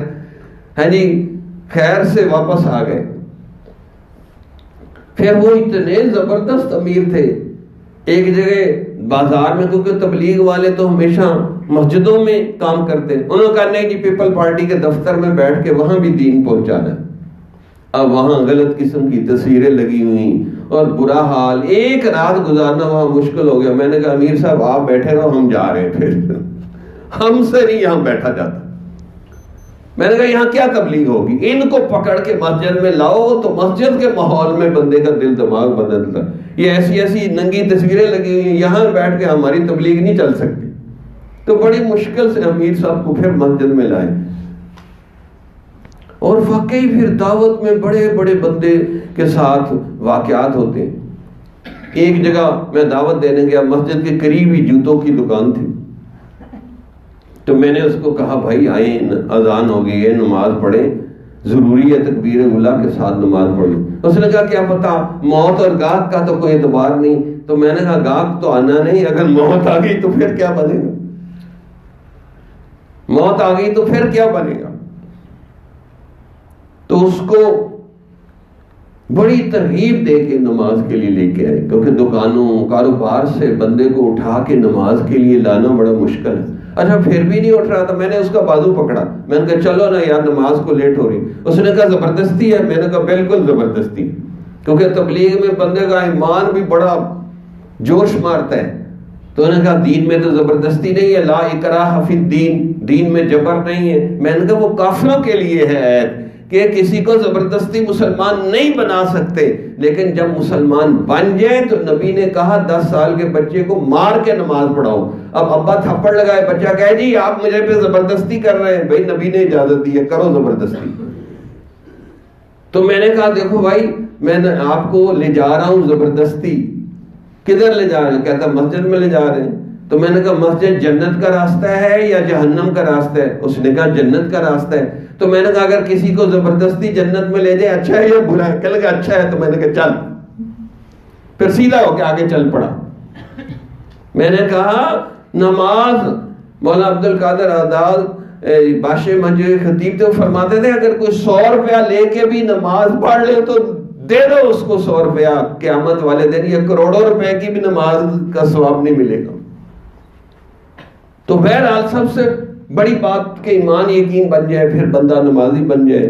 ہے جی، خیر سے واپس آ گئے۔ پھر وہ اتنے زبردست امیر تھے، ایک جگہ بازار میں، کیونکہ تبلیغ والے تو ہمیشہ مسجدوں میں کام کرتے، انہوں نے کہا نہیں جی پیپل پارٹی کے دفتر میں بیٹھ کے وہاں بھی دین پہنچانا ہے۔ اب وہاں غلط قسم کی تصویریں لگی ہوئی اور برا حال، ایک رات گزارنا وہاں مشکل ہو گیا۔ میں نے کہا امیر صاحب آپ بیٹھے رہو، ہم جا رہے ہیں، پھر ہم سے نہیں یہاں بیٹھا جاتا۔ میں نے کہا یہاں کیا تبلیغ ہوگی، ان کو پکڑ کے مسجد میں لاؤ تو مسجد کے ماحول میں بندے کا دل دماغ بدلتا۔ یہ ایسی ایسی ننگی تصویریں لگی ہوئی، یہاں بیٹھ کے ہماری تبلیغ نہیں چل سکتی۔ تو بڑی مشکل سے امیر صاحب کو پھر مسجد میں لائے، اور واقعی پھر دعوت میں بڑے بڑے بندے کے ساتھ واقعات ہوتے ہیں۔ ایک جگہ میں دعوت دینے گیا، مسجد کے قریب ہی جوتوں کی دکان تھی، تو میں نے اس کو کہا بھائی آئیں، اذان ہو گئی ہے، نماز پڑھیں، ضروری ہے تکبیر اولیٰ کے ساتھ نماز پڑھیں۔ اس نے کہا کیا پتا، موت اور گاہک کا تو کوئی اعتبار نہیں۔ تو میں نے کہا گاہک تو آنا نہیں، اگر موت آ گئی تو پھر کیا بنے گا، موت آ گئی تو پھر کیا بنے گا۔ تو اس کو بڑی ترغیب دے کے نماز کے لیے لے کے آئے، کیونکہ دکانوں کاروبار سے بندے کو اٹھا کے نماز کے لیے لانا بڑا مشکل ہے۔ اچھا پھر بھی نہیں اٹھ رہا تھا، میں نے اس کا بازو پکڑا، میں نے کہا چلو نا یار نماز کو لیٹ ہو رہی۔ اس نے کہا زبردستی ہے، میں نے کہا بالکل زبردستی، کیونکہ تبلیغ میں بندے کا ایمان بھی بڑا جوش مارتا ہے۔ تو انہوں نے کہا دین میں تو زبردستی نہیں ہے، لا اکراہ فی الدین، دین میں جبر نہیں ہے۔ میں نے کہا وہ کافروں کے لیے ہے ایت کہ کسی کو زبردستی مسلمان نہیں بنا سکتے، لیکن جب مسلمان بن جائے تو نبی نے کہا 10 سال کے بچے کو مار کے نماز پڑھاؤ۔ اب ابا تھپڑ لگائے، بچہ کہے جی آپ مجھے پہ زبردستی کر رہے ہیں، بھائی نبی نے اجازت دی ہے، کرو زبردستی۔ تو میں نے کہا دیکھو بھائی میں آپ کو لے جا رہا ہوں زبردستی، کدھر لے جا رہے ہیں؟ کہتا مسجد میں لے جا رہے ہیں۔ تو میں نے کہا مسجد جنت کا راستہ ہے یا جہنم کا راستہ ہے؟ اس نے کہا جنت کا راستہ ہے۔ تو میں نے کہا اگر کسی کو زبردستی جنت میں لے جائے اچھا ہے یا برا ہے؟ کہنے لگا اچھا ہے۔ تو میں نے کہا چل، پھر سیدھا ہو کے آگے چل پڑا۔ میں نے کہا نماز، مولانا عبد القادر آزاد بادشاہ مسجد خطیب تھے، وہ فرماتے تھے اگر کوئی 100 روپیہ لے کے بھی نماز پڑھ لے تو دے دو اس کو 100 روپیہ، قیامت والے دن یہ کروڑوں روپے کی بھی نماز کا ثواب نہیں ملے گا۔ تو بہرحال سب سے بڑی بات کہ ایمان یقین بن جائے پھر بندہ نمازی بن جائے.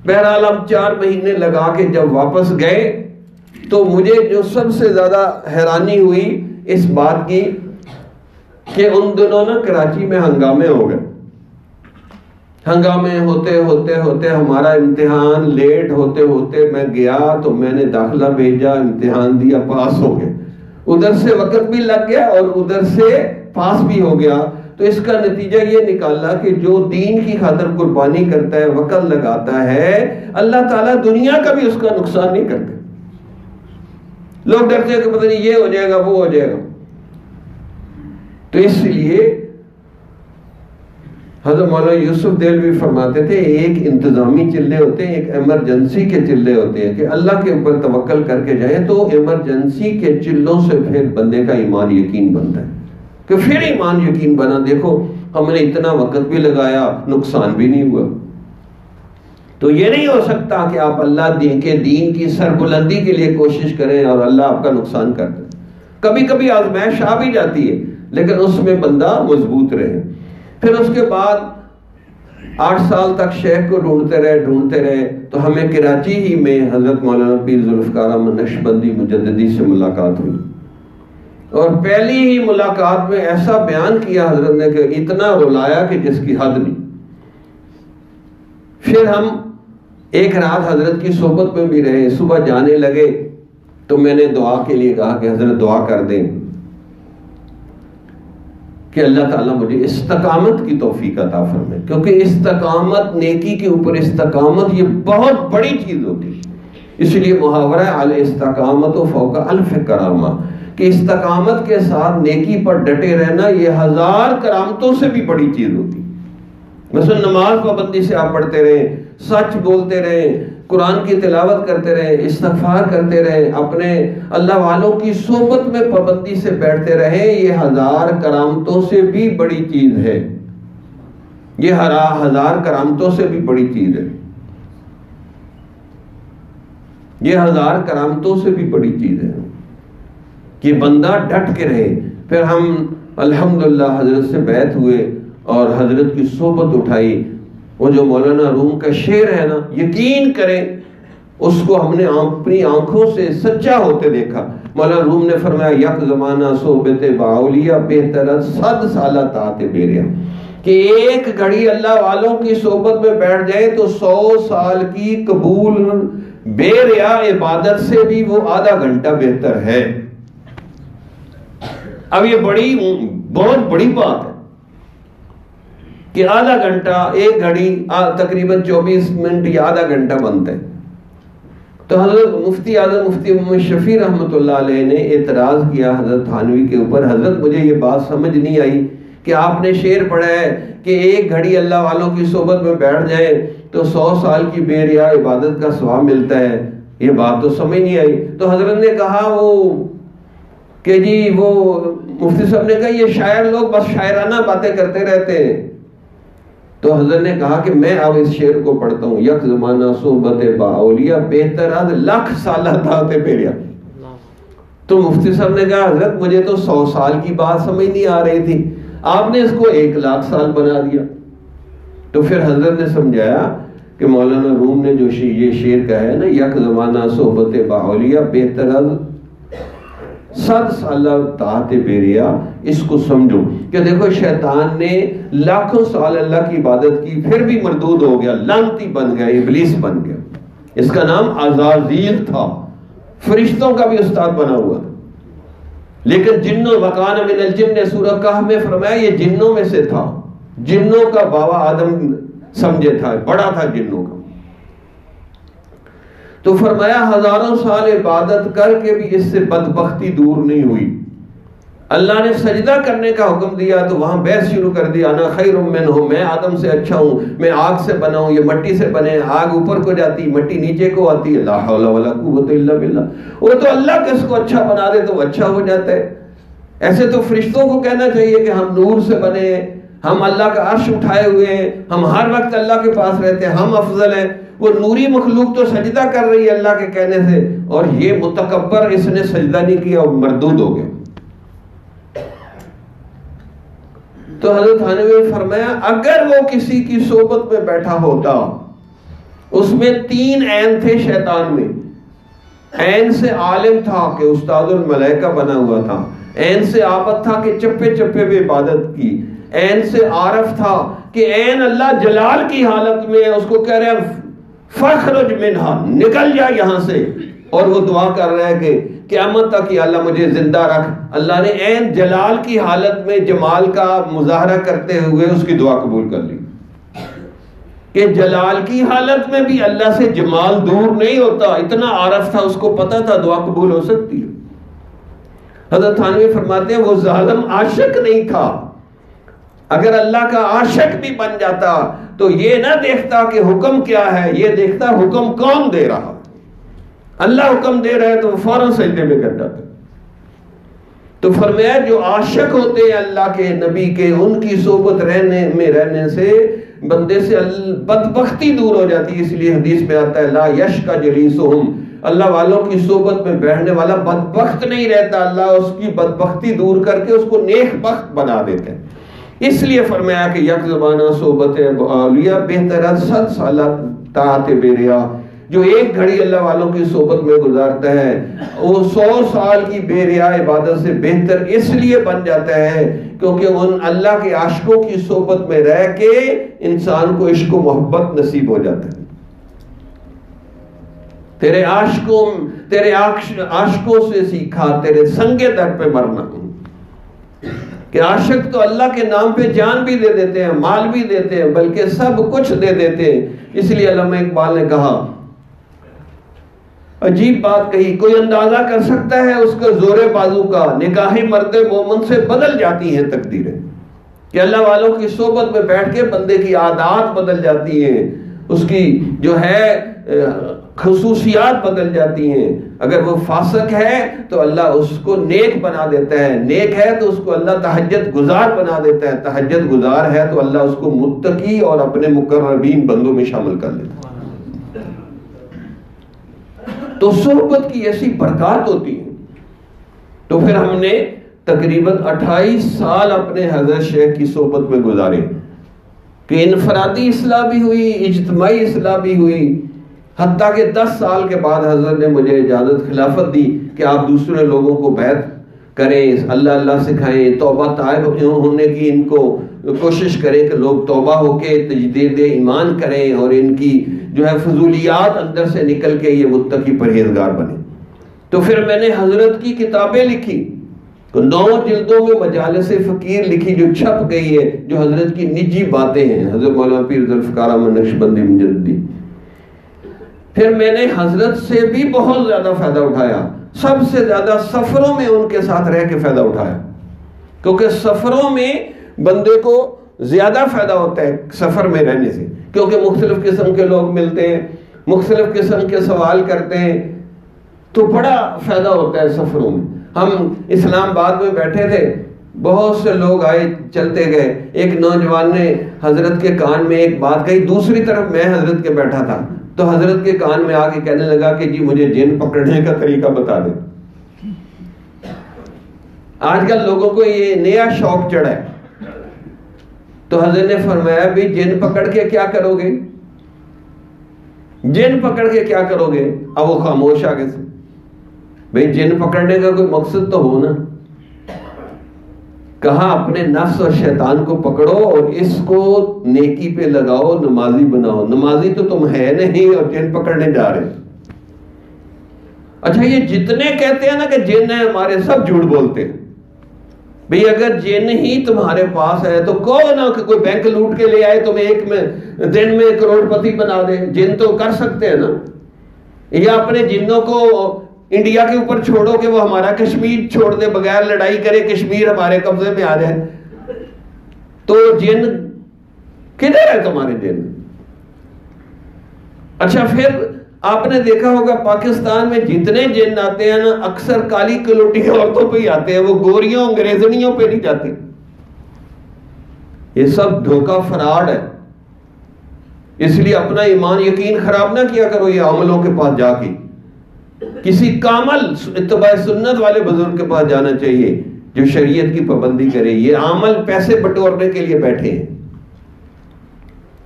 بہرحال ہم 4 مہینے لگا کے جب واپس گئے تو مجھے جو سب سے زیادہ حیرانی ہوئی اس بات کی کہ ان دنوں نا کراچی میں ہنگامے ہو گئے. ہنگامے ہوتے ہوتے ہوتے ہمارا امتحان لیٹ ہوتے ہوتے میں گیا تو میں نے داخلہ بھیجا, امتحان دیا, پاس ہو گئے. ادھر سے وقت بھی لگ گیا اور ادھر سے پاس بھی ہو گیا. تو اس کا نتیجہ یہ نکالا کہ جو دین کی خاطر قربانی کرتا ہے, وقت لگاتا ہے, اللہ تعالیٰ دنیا کا بھی اس کا نقصان نہیں کرتے. لوگ ڈرتے ہیں کہ پتہ نہیں یہ ہو جائے گا وہ ہو جائے گا. تو اس لیے حضرت مولانا یوسف دہلوی فرماتے تھے ایک انتظامی چلے ہوتے ہیں, ایک ایمرجنسی کے چلے ہوتے ہیں کہ اللہ کے اوپر توکل کر کے جائیں تو ایمرجنسی کے چلوں سے پھر بندے کا ایمان یقین بنتا ہے کہ پھر ایمان یقین بنا. دیکھو ہم نے اتنا وقت بھی لگایا, نقصان بھی نہیں ہوا. تو یہ نہیں ہو سکتا کہ آپ اللہ کے دین کی سربلندی کے لیے کوشش کریں اور اللہ آپ کا نقصان کر دے. کبھی کبھی آزمائش آ بھی جاتی ہے لیکن اس میں بندہ مضبوط رہے. پھر اس کے بعد 8 سال تک شیخ کو ڈھونڈتے رہے تو ہمیں کراچی ہی میں حضرت مولانا پیر ذوالفقار احمد نقشبندی مجددی سے ملاقات ہوئی. اور پہلی ہی ملاقات میں ایسا بیان کیا حضرت نے کہ اتنا رلایا کہ جس کی حد نہیں. پھر ہم ایک رات حضرت کی صحبت میں بھی رہے. صبح جانے لگے تو میں نے دعا کے لیے کہا کہ حضرت دعا کر دیں کہ اللہ تعالیٰ مجھے استقامت کی توفیق عطا فرمائے, کیونکہ استقامت, نیکی کے اوپر استقامت یہ بہت بڑی چیز ہوتی ہے. اس لیے محاورہ علی استقامت و فوق الف کرامہ کہ استقامت کے ساتھ نیکی پر ڈٹے رہنا یہ 1000 کرامتوں سے بھی بڑی چیز ہوتی ہے. مثلا نماز پابندی سے آپ پڑھتے رہیں, سچ بولتے رہیں, قرآن کی تلاوت کرتے رہیں, استغفار کرتے رہیں, اپنے اللہ والوں کی صحبت میں پابندی سے بیٹھتے رہیں, یہ 1000 کرامتوں سے بھی بڑی چیز ہے. یہ 1000 کرامتوں سے بھی بڑی چیز ہے. یہ 1000 کرامتوں سے بھی بڑی چیز ہے کہ بندہ ڈٹ کے رہے. پھر ہم الحمدللہ حضرت سے بیعت ہوئے اور حضرت کی صحبت اٹھائی. وہ جو مولانا روم کا شعر ہے نا, یقین کریں اس کو ہم نے اپنی آنکھوں سے سچا ہوتے دیکھا. مولانا روم نے فرمایا یک زمانہ صحبت باولیہ بہتر 100 سالہ طاعت بیریا, کہ ایک گھڑی اللہ والوں کی صحبت میں بیٹھ جائے تو 100 سال کی قبول بے ریا عبادت سے بھی وہ آدھا گھنٹہ بہتر ہے. اب یہ بہت بڑی بات ہے کہ آدھا گھنٹہ, ایک گھڑی تقریباً 24 منٹ یا آدھا گھنٹہ بنتا ہے. تو حضرت مفتی اعظم مفتی محمد شفیع رحمۃ اللہ علیہ نے اعتراض کیا حضرت تھانوی کے اوپر. حضرت مجھے یہ بات سمجھ نہیں آئی کہ آپ نے شعر پڑھا ہے کہ ایک گھڑی اللہ والوں کی صحبت میں بیٹھ جائے تو 100 سال کی بے ریا عبادت کا ثواب ملتا ہے. یہ بات تو سمجھ نہیں آئی. تو حضرت نے کہا کہ جی وہ مفتی صاحب نے کہا یہ شاعر لوگ بس شاعرانہ باتیں کرتے رہتے ہیں. تو حضرت نے کہا کہ میں اب اس شعر کو پڑھتا ہوں, یک زمانہ صحبت با اولیاء بہتر از 100 سالہ طاعت بیریا. تو مفتی صاحب نے کہا حضرت مجھے تو 100 سال کی بات سمجھ نہیں آ رہی تھی, آپ نے اس کو 1,00,000 سال بنا دیا. تو پھر حضرت نے سمجھایا کہ مولانا روم نے جو یہ شعر کہا ہے نا, یک زمانہ صحبت با اولیاء بہتر از 100 سالہ طاعت بیریا, اس کو سمجھو کہ دیکھو شیطان نے لاکھوں سال اللہ کی عبادت کی پھر بھی مردود ہو گیا, لعنتی بن گیا, ابلیس بن گیا. اس کا نام عزازیل تھا, فرشتوں کا بھی استاد بنا ہوا تھا. لیکن جنوں وکان من الجن سورہ کہف میں فرمایا یہ جنوں میں سے تھا. جنوں کا بابا آدم سمجھے تھا, بڑا تھا جنوں کا. تو فرمایا 1000 سال عبادت کر کے بھی اس سے بدبختی دور نہیں ہوئی. اللہ نے سجدہ کرنے کا حکم دیا تو وہاں بحث شروع کر دیا, انا خیر منہ, میں آدم سے اچھا ہوں, میں آگ سے بنا ہوں, یہ مٹی سے بنے, آگ اوپر کو جاتی, مٹی نیچے کو آتی ہے. لا حول ولا قوت الا باللہ. وہ تو اللہ کس کو اچھا بنا دے تو وہ اچھا ہو جاتا ہے. ایسے تو فرشتوں کو کہنا چاہیے کہ ہم نور سے بنے, ہم اللہ کا عرش اٹھائے ہوئے ہیں, ہم ہر وقت اللہ کے پاس رہتے ہیں, ہم افضل ہیں. وہ نوری مخلوق تو سجدہ کر رہی ہے اللہ کے کہنے سے, اور یہ متکبر اس نے سجدہ نہیں کیا اور مردود ہو گیا. تو حضرت تھانوی نے فرمایا اگر وہ کسی کی صحبت میں بیٹھا ہوتا، اس میں 3 عین تھے شیطان میں. عین سے عالم تھا کہ استاد الملائکہ بنا ہوا تھا، عین سے عابد تھا کہ چپے چپے پہ عبادت کی، عین سے عارف تھا کہ عین اللہ جلال کی حالت میں اس کو کہہ رہے ہیں فخرج منہا، نکل جا یہاں سے، اور وہ دعا کر رہا ہے کہ قیامت تک کہ اللہ مجھے زندہ رکھ. اللہ نے عین جلال کی حالت میں جمال کا مظاہرہ کرتے ہوئے اس کی دعا قبول کر لی کہ جلال کی حالت میں بھی اللہ سے جمال دور نہیں ہوتا. اتنا عارف تھا، اس کو پتا تھا دعا قبول ہو سکتی ہے. حضرت تھانوی فرماتے ہیں وہ ظالم عاشق نہیں تھا. اگر اللہ کا عاشق بھی بن جاتا تو یہ نہ دیکھتا کہ حکم کیا ہے، یہ دیکھتا حکم کون دے رہا. اللہ حکم دے رہا ہے تو وہ فوراً سجدے میں کر جاتا. تو فرمایا جو عاشق ہوتے ہیں اللہ کے نبی کے، ان کی صحبت رہنے سے بندے سے بدبختی دور ہو جاتی ہے. اس لیے حدیث میں آتا ہے لا یشقى جلیسہم، اللہ والوں کی صحبت میں بیٹھنے والا بدبخت نہیں رہتا، اللہ اس کی بدبختی دور کر کے اس کو نیک بخت بنا دیتے ہیں. اس لیے فرمایا کہ یک زبانہ صحبت اولیاء بہتر از 100 سالہ طاعت بے ریا. جو ایک گھڑی اللہ والوں کی صحبت میں گزارتا ہے وہ 100 سال کی بے ریا عبادت سے بہتر اس لیے بن جاتا ہے کیونکہ ان اللہ کے عاشقوں کی صحبت میں رہ کے انسان کو عشق و محبت نصیب ہو جاتا ہے. تیرے عاشقوں سے سیکھا تیرے سنگ در پہ مرنا، کہ عاشق تو اللہ کے نام پہ جان بھی دے دیتے ہیں، مال بھی دیتے ہیں، بلکہ سب کچھ دے دیتے ہیں. اس لیے علامہ اقبال نے کہا، عجیب بات کہی، کوئی اندازہ کر سکتا ہے اس کا زور بازو کا، نگاہ مرد مومن سے بدل جاتی ہیں تقدیریں. کہ اللہ والوں کی صحبت میں بیٹھ کے بندے کی عادات بدل جاتی ہیں، اس کی جو ہے خصوصیات بدل جاتی ہیں. اگر وہ فاسق ہے تو اللہ اس کو نیک بنا دیتا ہے، نیک ہے تو اس کو اللہ تہجد گزار بنا دیتا ہے، تہجد گزار ہے تو اللہ اس کو متقی اور اپنے مقربین بندوں میں شامل کر لیتا ہے. تو صحبت کی ایسی برکات ہوتی ہے. تو پھر ہم نے تقریباً 28 سال اپنے حضرت شیخ کی صحبت میں گزارے کہ انفرادی اصلاح بھی ہوئی، اجتماعی اصلاح بھی ہوئی، حتیٰ کہ 10 سال کے بعد حضرت نے مجھے اجازت خلافت دی کہ آپ دوسرے لوگوں کو بیعت کریں، اللہ اللہ سکھائیں، توبہ طائب ہونے کی ان کو کوشش کریں کہ لوگ توبہ ہو کے تجدید ایمان کریں اور ان کی جو ہے فضولیات اندر سے نکل کے یہ متقی پرہیزگار بنے. تو پھر میں نے حضرت کی کتابیں لکھی، 9 جلدوں میں مجالس فقیر لکھی جو چھپ گئی ہے، جو حضرت کی نجی باتیں ہیں، حضرت مولانا پیر ذوالفقار احمد نقشبندی مجددی. پھر میں نے حضرت سے بھی بہت زیادہ فائدہ اٹھایا، سب سے زیادہ سفروں میں ان کے ساتھ رہ کے فائدہ اٹھایا، کیونکہ سفروں میں بندے کو زیادہ فائدہ ہوتا ہے سفر میں رہنے سے، کیونکہ مختلف قسم کے لوگ ملتے ہیں، مختلف قسم کے سوال کرتے ہیں، تو بڑا فائدہ ہوتا ہے سفروں میں. ہم اسلام آباد میں بیٹھے تھے، بہت سے لوگ آئے چلتے گئے. ایک نوجوان نے حضرت کے کان میں ایک بات کہی، دوسری طرف میں حضرت کے بیٹھا تھا تو حضرت کے کان میں آ کے کہنے لگا کہ جی مجھے جن پکڑنے کا طریقہ بتا دیں. آج کل لوگوں کو یہ نیا شوق چڑھا ہے. تو حضرت نے فرمایا بھی جن پکڑ کے کیا کرو گے، جن پکڑ کے کیا کرو گے. اب وہ خاموش آگے سے، بھئی جن پکڑنے کا کوئی مقصد تو ہو نا. کہا اپنے نفس اور شیطان کو پکڑو اور اس کو نیکی پہ لگاؤ، نمازی بناؤ. نمازی تو تم ہے نہیں اور جن پکڑنے جا رہے. اچھا یہ جتنے کہتے ہیں نا کہ جن ہے ہمارے، سب جھوٹ بولتے ہیں. بھئی اگر جن ہی تمہارے پاس ہے تو کہو نا کہ کوئی بینک لوٹ کے لے آئے تمہیں ایک میں دن میں کروڑپتی بنا دے. جن تو کر سکتے ہیں نا. یا اپنے جنوں کو انڈیا کے اوپر چھوڑو کہ وہ ہمارا کشمیر چھوڑ دے، بغیر لڑائی کرے کشمیر ہمارے قبضے میں آ جائے. تو جن کدھر ہے تمہارے جن؟ اچھا پھر آپ نے دیکھا ہوگا پاکستان میں جتنے جن آتے ہیں نا اکثر کالی کلوٹی عورتوں پہ ہی آتے ہیں، وہ گوریوں انگریزنیوں پہ نہیں جاتے. یہ سب دھوکہ فراڈ ہے. اس لیے اپنا ایمان یقین خراب نہ کیا کرو یہ عاملوں کے پاس جا کے. کسی کامل اتباع سنت والے بزرگ کے پاس جانا چاہیے جو شریعت کی پابندی کرے. یہ عمل پیسے بٹورنے کے لیے بیٹھے ہیں.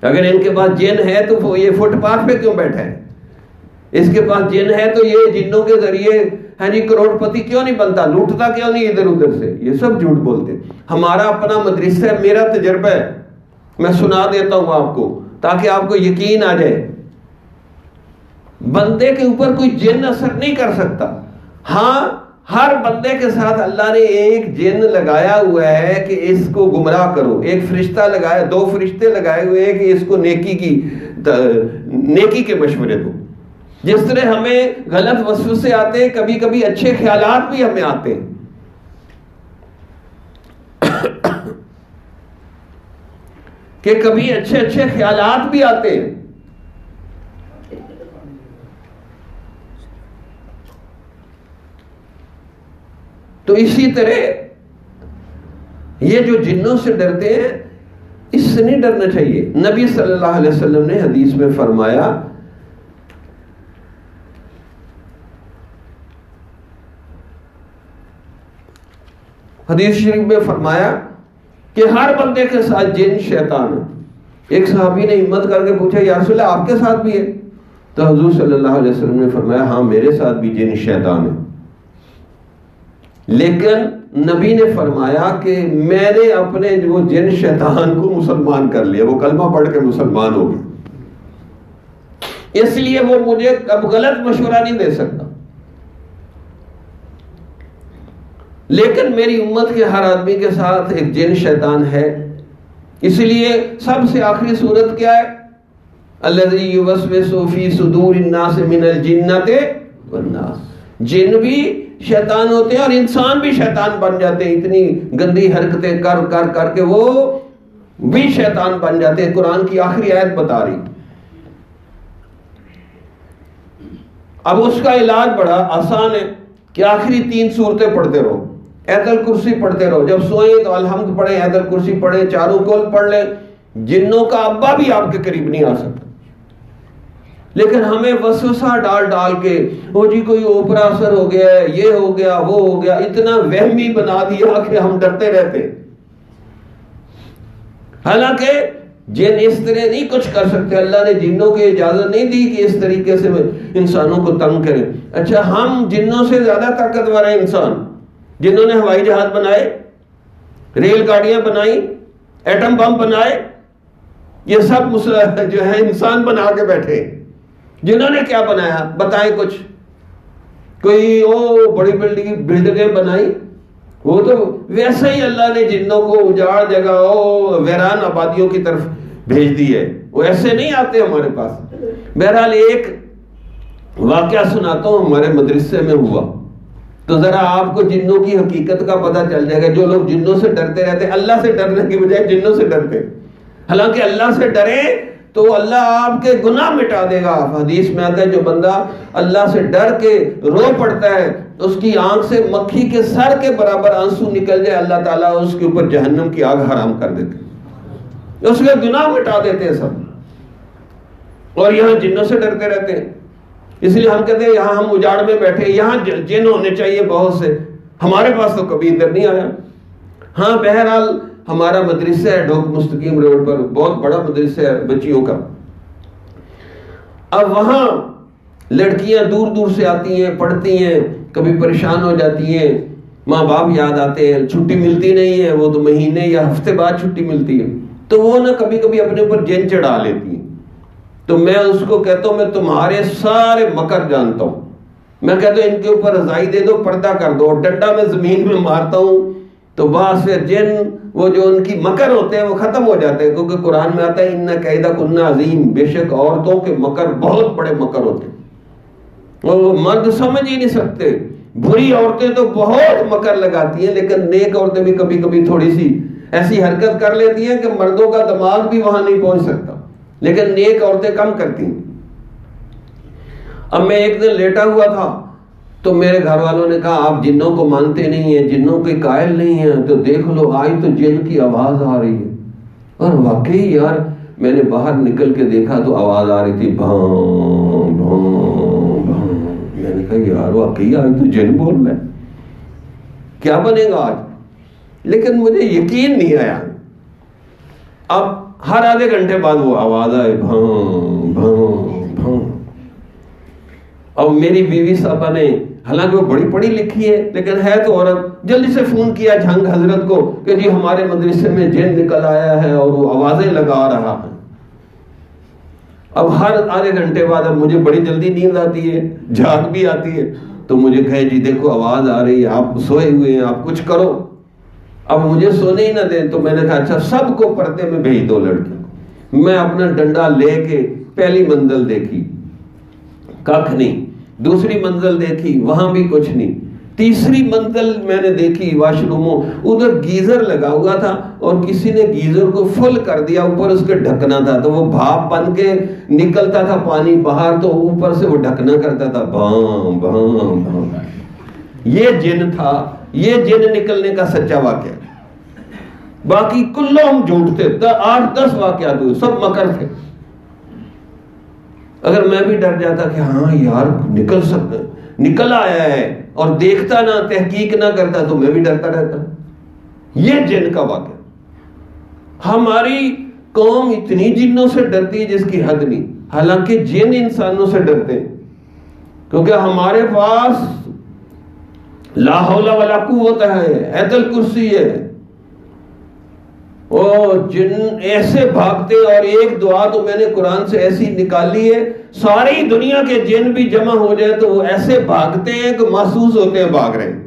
اگر ان کے پاس جن ہے تو وہ یہ فٹ پاتھ پہ کیوں بیٹھا ہے؟ اس کے پاس جن ہے تو یہ جنوں کے ذریعے کروڑ پتی کیوں نہیں بنتا، لوٹتا کیوں نہیں ادھر ادھر سے؟ یہ سب جھوٹ بولتے. ہمارا اپنا مدرسہ ہے، میرا تجربہ ہے، میں سنا دیتا ہوں آپ کو تاکہ آپ کو یقین آ جائے. بندے کے اوپر کوئی جن اثر نہیں کر سکتا. ہاں ہر بندے کے ساتھ اللہ نے ایک جن لگایا ہوا ہے کہ اس کو گمراہ کرو. ایک فرشتہ لگایا، 2 فرشتے لگائے ہوئے ہیں کہ اس کو نیکی کے مشورے دو. جس طرح ہمیں غلط وسوسے آتے ہیں، کبھی کبھی اچھے خیالات بھی ہمیں آتے ہیں. کہ کبھی اچھے اچھے خیالات بھی آتے ہیں. تو اسی طرح یہ جو جنوں سے ڈرتے ہیں اس سے نہیں ڈرنا چاہیے. نبی صلی اللہ علیہ وسلم نے حدیث میں فرمایا حدیث شریف میں فرمایا کہ ہر بندے کے ساتھ جن شیطان ہے. ایک صحابی نے ہمت کر کے پوچھا یا رسول اللہ آپ کے ساتھ بھی ہے؟ تو حضور صلی اللہ علیہ وسلم نے فرمایا ہاں میرے ساتھ بھی جن شیطان ہے. لیکن نبی نے فرمایا کہ میں نے اپنے جو جن شیطان کو مسلمان کر لیا، وہ کلمہ پڑھ کے مسلمان ہو گیا، اس لیے وہ مجھے اب غلط مشورہ نہیں دے سکتا. لیکن میری امت کے ہر آدمی کے ساتھ ایک جن شیطان ہے. اس لیے سب سے آخری صورت کیا ہے؟ الذی یوسوس فی صدور الناس من الجنۃ والناس. جن بھی شیطان ہوتے ہیں اور انسان بھی شیطان بن جاتے ہیں. اتنی گندی حرکتیں کر کر کر کے وہ بھی شیطان بن جاتے ہیں. قرآن کی آخری آیت بتا رہی. اب اس کا علاج بڑا آسان ہے کہ آخری 3 صورتیں پڑھتے رہو. ایت الکرسی پڑھتے رہو، جب سوئیں تو الحمد پڑھیں، ایت الکرسی پڑھیں، چاروں کول پڑھ لیں. جنوں کا ابا بھی آپ کے قریب نہیں آ سکتا. لیکن ہمیں وسوسہ ڈال ڈال کے وہ جی کوئی اوپرا اثر ہو گیا ہے، یہ ہو گیا وہ ہو گیا، اتنا وہمی بنا دیا کہ ہم ڈرتے رہتے. حالانکہ جن اس طرح نہیں کچھ کر سکتے. اللہ نے جنوں کی اجازت نہیں دی کہ اس طریقے سے انسانوں کو تنگ کریں. اچھا ہم جنوں سے زیادہ طاقتور ہیں انسان، جنہوں نے ہوائی جہاز بنائے، ریل گاڑیاں بنائی، ایٹم بم بنائے، یہ سب جو ہے انسان بنا کے بیٹھے. جنہوں نے کیا بنایا بتائیں کچھ؟ کوئی بڑی بلڈنگیں بنائی، وہ تو ویسے ہی اللہ نے جنوں کو اجاڑ جگہ ویران آبادیوں کی طرف بھیج دی ہے. وہ ایسے نہیں آتے ہمارے پاس. بہرحال ایک واقعہ سناتا ہوں ہمارے مدرسے میں ہوا، تو ذرا آپ کو جنوں کی حقیقت کا پتہ چل جائے گا. جو لوگ جنوں سے ڈرتے رہتے ہیں، اللہ سے ڈرنے کی بجائے جنوں سے ڈرتے. حالانکہ اللہ سے ڈرے تو اللہ آپ کے گناہ مٹا دے گا. حدیث میں آتا ہے جو بندہ اللہ سے ڈر کے رو پڑتا ہے اس کی آنکھ سے مکھی کے سر کے برابر آنسو نکل جائے، اللہ تعالیٰ اس کے اوپر جہنم کی آگ حرام کر دیتے، اس کے گناہ مٹا دیتے ہیں سب. اور یہاں جنوں سے ڈرتے رہتے ہیں. اس لیے ہم کہتے ہیں یہاں ہم اجاڑ میں بیٹھے، یہاں جن ہونے چاہیے بہت سے. ہمارے پاس تو کبھی ادھر نہیں آیا. ہاں بہرحال ہمارا مدرسہ ہے ڈھوک مستقیم روڈ پر، بہت بڑا مدرسہ ہے بچیوں کا. اب وہاں لڑکیاں دور دور سے آتی ہیں، پڑھتی ہیں، کبھی پریشان ہو جاتی ہیں، ماں باپ یاد آتے ہیں، چھٹی ملتی نہیں ہے، وہ تو مہینے یا ہفتے بعد چھٹی ملتی ہے. تو وہ نا کبھی کبھی اپنے اوپر جن چڑھا لیتی ہیں. تو میں اس کو کہتا ہوں میں تمہارے سارے مکر جانتا ہوں. میں کہتا ہوں ان کے اوپر رضائی دے دو، پردہ کر دو، اور ڈنڈا میں زمین میں مارتا ہوں تو بس پھر جن وہ جو ان کی مکر ہوتے ہیں وہ ختم ہو جاتے ہیں. کیونکہ قرآن میں آتا ہے ان کیدکن عظیم، بے شک عورتوں کے مکر بہت بڑے مکر ہوتے ہیں. وہ مرد سمجھ ہی نہیں سکتے. بری عورتیں تو بہت مکر لگاتی ہیں، لیکن نیک عورتیں بھی کبھی کبھی تھوڑی سی ایسی حرکت کر لیتی ہیں کہ مردوں کا دماغ بھی وہاں نہیں پہنچ سکتا، لیکن نیک عورتیں کم کرتی ہیں. اب میں ایک دن لیٹا ہوا تھا تو میرے گھر والوں نے کہا آپ جنوں کو مانتے نہیں ہیں، جنوں کے قائل نہیں ہیں، تو دیکھ لو آج تو جن کی آواز آ رہی ہے. اور واقعی یار میں نے باہر نکل کے دیکھا تو آواز آ رہی تھی بھاں بھاں بھاں. میں نے کہا یار واقعی آج تو جن بول رہا ہے، کیا بنے گا آج؟ لیکن مجھے یقین نہیں آیا. اب ہر آدھے گھنٹے بعد وہ آواز آئے بھاں بھاں بھاں. اب میری بیوی صاحبہ نے، حالانکہ وہ بڑی پڑھی لکھی ہے لیکن ہے تو عورت، جلدی سے فون کیا جھنگ حضرت کو کہ جی ہمارے مدرسے میں جن نکل آیا ہے اور وہ آوازیں لگا رہا ہے. اب ہر آدھے گھنٹے بعد اب مجھے بڑی جلدی نیند آتی ہے، جھاگ بھی آتی ہے، تو مجھے کہے جی دیکھو آواز آ رہی ہے، آپ سوئے ہوئے ہیں، آپ کچھ کرو. اب مجھے سونے ہی نہ دیں. تو میں نے کہا اچھا سب کو پردے میں بھیج دو لڑکیوں. میں اپنا ڈنڈا لے کے پہلی منزل دیکھی، ککھ نہیں. دوسری منزل دیکھی، وہاں بھی کچھ نہیں. تیسری منزل میں نے دیکھی واش روموں، ادھر گیزر لگا ہوا تھا اور کسی نے گیزر کو فل کر دیا، اوپر اس کے ڈھکنا تھا تو وہ بھاپ بن کے نکلتا تھا پانی باہر، تو اوپر سے وہ ڈھکنا کرتا تھا بھاں بھاں بھاں. یہ جن تھا، یہ جن نکلنے کا سچا واقعہ. باقی کلہم جھوٹ تھے. 8-10 واقعات ہوئے، سب مکر تھے. اگر میں بھی ڈر جاتا کہ ہاں یار نکل آیا ہے اور دیکھتا نہ، تحقیق نہ کرتا، تو میں بھی ڈرتا رہتا. یہ جن کا واقعہ. ہماری قوم اتنی جنوں سے ڈرتی ہے جس کی حد نہیں، حالانکہ جن انسانوں سے ڈرتے ہیں، کیونکہ ہمارے پاس لا حول ولا قوت ہے، آیت الکرسی ہے. جن ایسے بھاگتے، اور ایک دعا تو میں نے قرآن سے ایسی نکالی ہے، ساری دنیا کے جن بھی جمع ہو جائے تو وہ ایسے بھاگتے ہیں کہ محسوس ہوتے ہیں بھاگ رہے ہیں،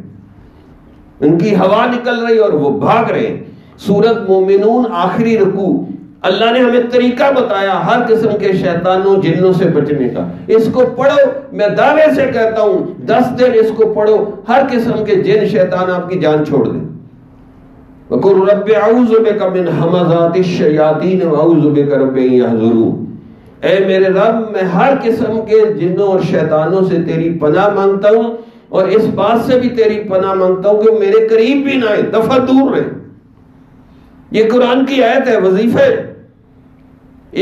ان کی ہوا نکل رہی اور وہ بھاگ رہے ہیں. سورۃ مومنون آخری رکوع، اللہ نے ہمیں طریقہ بتایا ہر قسم کے شیطانوں جنوں سے بچنے کا. اس کو پڑھو، میں دعوے سے کہتا ہوں 10 دن اس کو پڑھو، ہر قسم کے جن شیطان آپ کی جان چھوڑ دیں. وَقُلْ رَبِّ أَعُوذُ بِكَ مِنْ هَمَزَاتِ الشَّيَاطِينِ وَأَعُوذُ بِكَ رَبِّ أَن يَحْضُرُونِ. اے میرے رب، میں ہر قسم کے جنوں اور شیطانوں سے تیری پناہ مانگتا ہوں، اور اس بات سے بھی تیری پناہ مانگتا ہوں کہ میرے قریب بھی نہ آئے، دفعہ دور رہے. یہ قرآن کی آیت ہے، وظیفہ.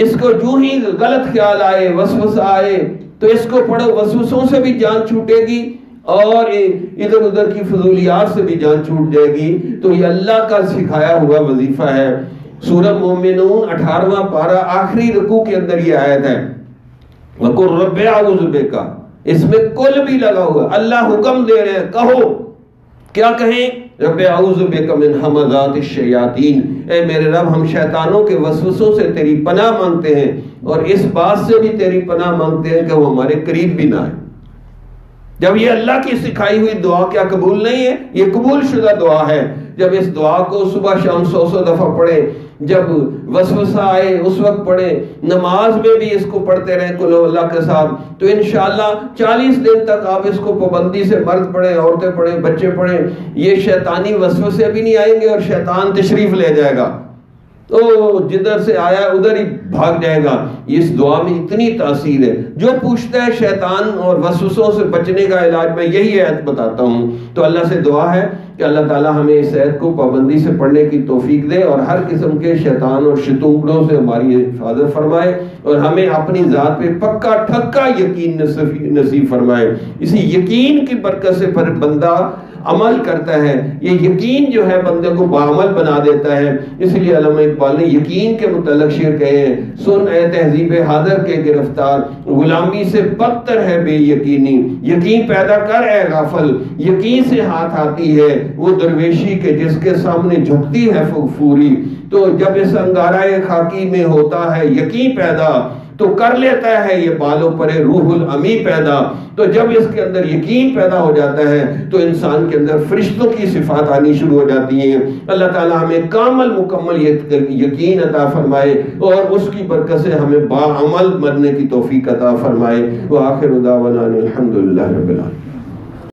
اس کو جو ہی غلط خیال آئے، وسوسہ آئے، تو اس کو پڑھو، وسوسوں سے بھی جان چھوٹے گی اور ادھر ادھر کی فضولیات سے بھی جان چھوٹ جائے گی. تو یہ اللہ کا سکھایا ہوا وظیفہ ہے. سورہ مومنون 18واں پارہ آخری رکوع کے اندر یہ آیت ہے، وَقُلْ رَبِّ أَعُوذُ بِكَ. اس میں کل بھی لگا ہوا. اللہ حکم دے رہے ہیں، کہو. کیا کہیں؟ رب اعوذ بک من ہمزات الشیاطین. اے میرے رب، ہم شیطانوں کے وسوسوں سے تیری پناہ مانگتے ہیں، اور اس بات سے بھی تیری پناہ مانگتے ہیں کہ وہ ہمارے قریب بھی نہ آئے. جب یہ اللہ کی سکھائی ہوئی دعا کیا قبول نہیں ہے؟ یہ قبول شدہ دعا ہے. جب اس دعا کو صبح شام 100 دفعہ پڑھیں، جب وسوسہ آئے اس وقت پڑھیں، نماز میں بھی اس کو پڑھتے رہیں قل ہو اللہ کے ساتھ، تو انشاءاللہ 40 دن تک آپ اس کو پابندی سے، مرد پڑھیں، عورتیں پڑھیں، بچے پڑھیں، یہ شیطانی وسوسے بھی نہیں آئیں گے اور شیطان تشریف لے جائے گا تو جدھر سے آیا ادھر ہی بھاگ جائے گا. اس دعا میں اتنی تاثیر ہے. جو پوچھتا ہے شیطان اور وسوسوں سے بچنے کا علاج، میں یہی آیت بتاتا ہوں. تو اللہ سے دعا ہے کہ اللہ تعالی ہمیں اس آیت کو پابندی سے پڑھنے کی توفیق دے، اور ہر قسم کے شیطان اور شتونگڑوں سے ہماری حفاظت فرمائے، اور ہمیں اپنی ذات پہ پکا ٹھکا یقین نصیب فرمائے. اسی یقین کی برکت سے پر بندہ عمل کرتا ہے. یہ یقین جو ہے بندے کو باعمل بنا دیتا ہے. اس لیے علامہ اقبال نے یقین کے متعلق شعر کہے ہیں، سن اے تہذیب حاضر کے گرفتار، غلامی سے بدتر ہے بے یقینی. یقین پیدا کر اے غافل، یقین سے ہاتھ آتی ہے وہ درویشی کے جس کے سامنے جھکتی ہے فوری. تو جب اس انگارۂ خاکی میں ہوتا ہے یقین پیدا، تو کر لیتا ہے یہ بالوں پر روح الامی پیدا. تو جب اس کے اندر یقین پیدا ہو جاتا ہے تو انسان کے اندر فرشتوں کی صفات آنی شروع ہو جاتی ہیں. اللہ تعالی ہمیں کامل مکمل یقین عطا فرمائے، اور اس کی برکت سے ہمیں باعمل مرنے کی توفیق عطا فرمائے. وآخر دعوانا الحمدللہ رب العالمین.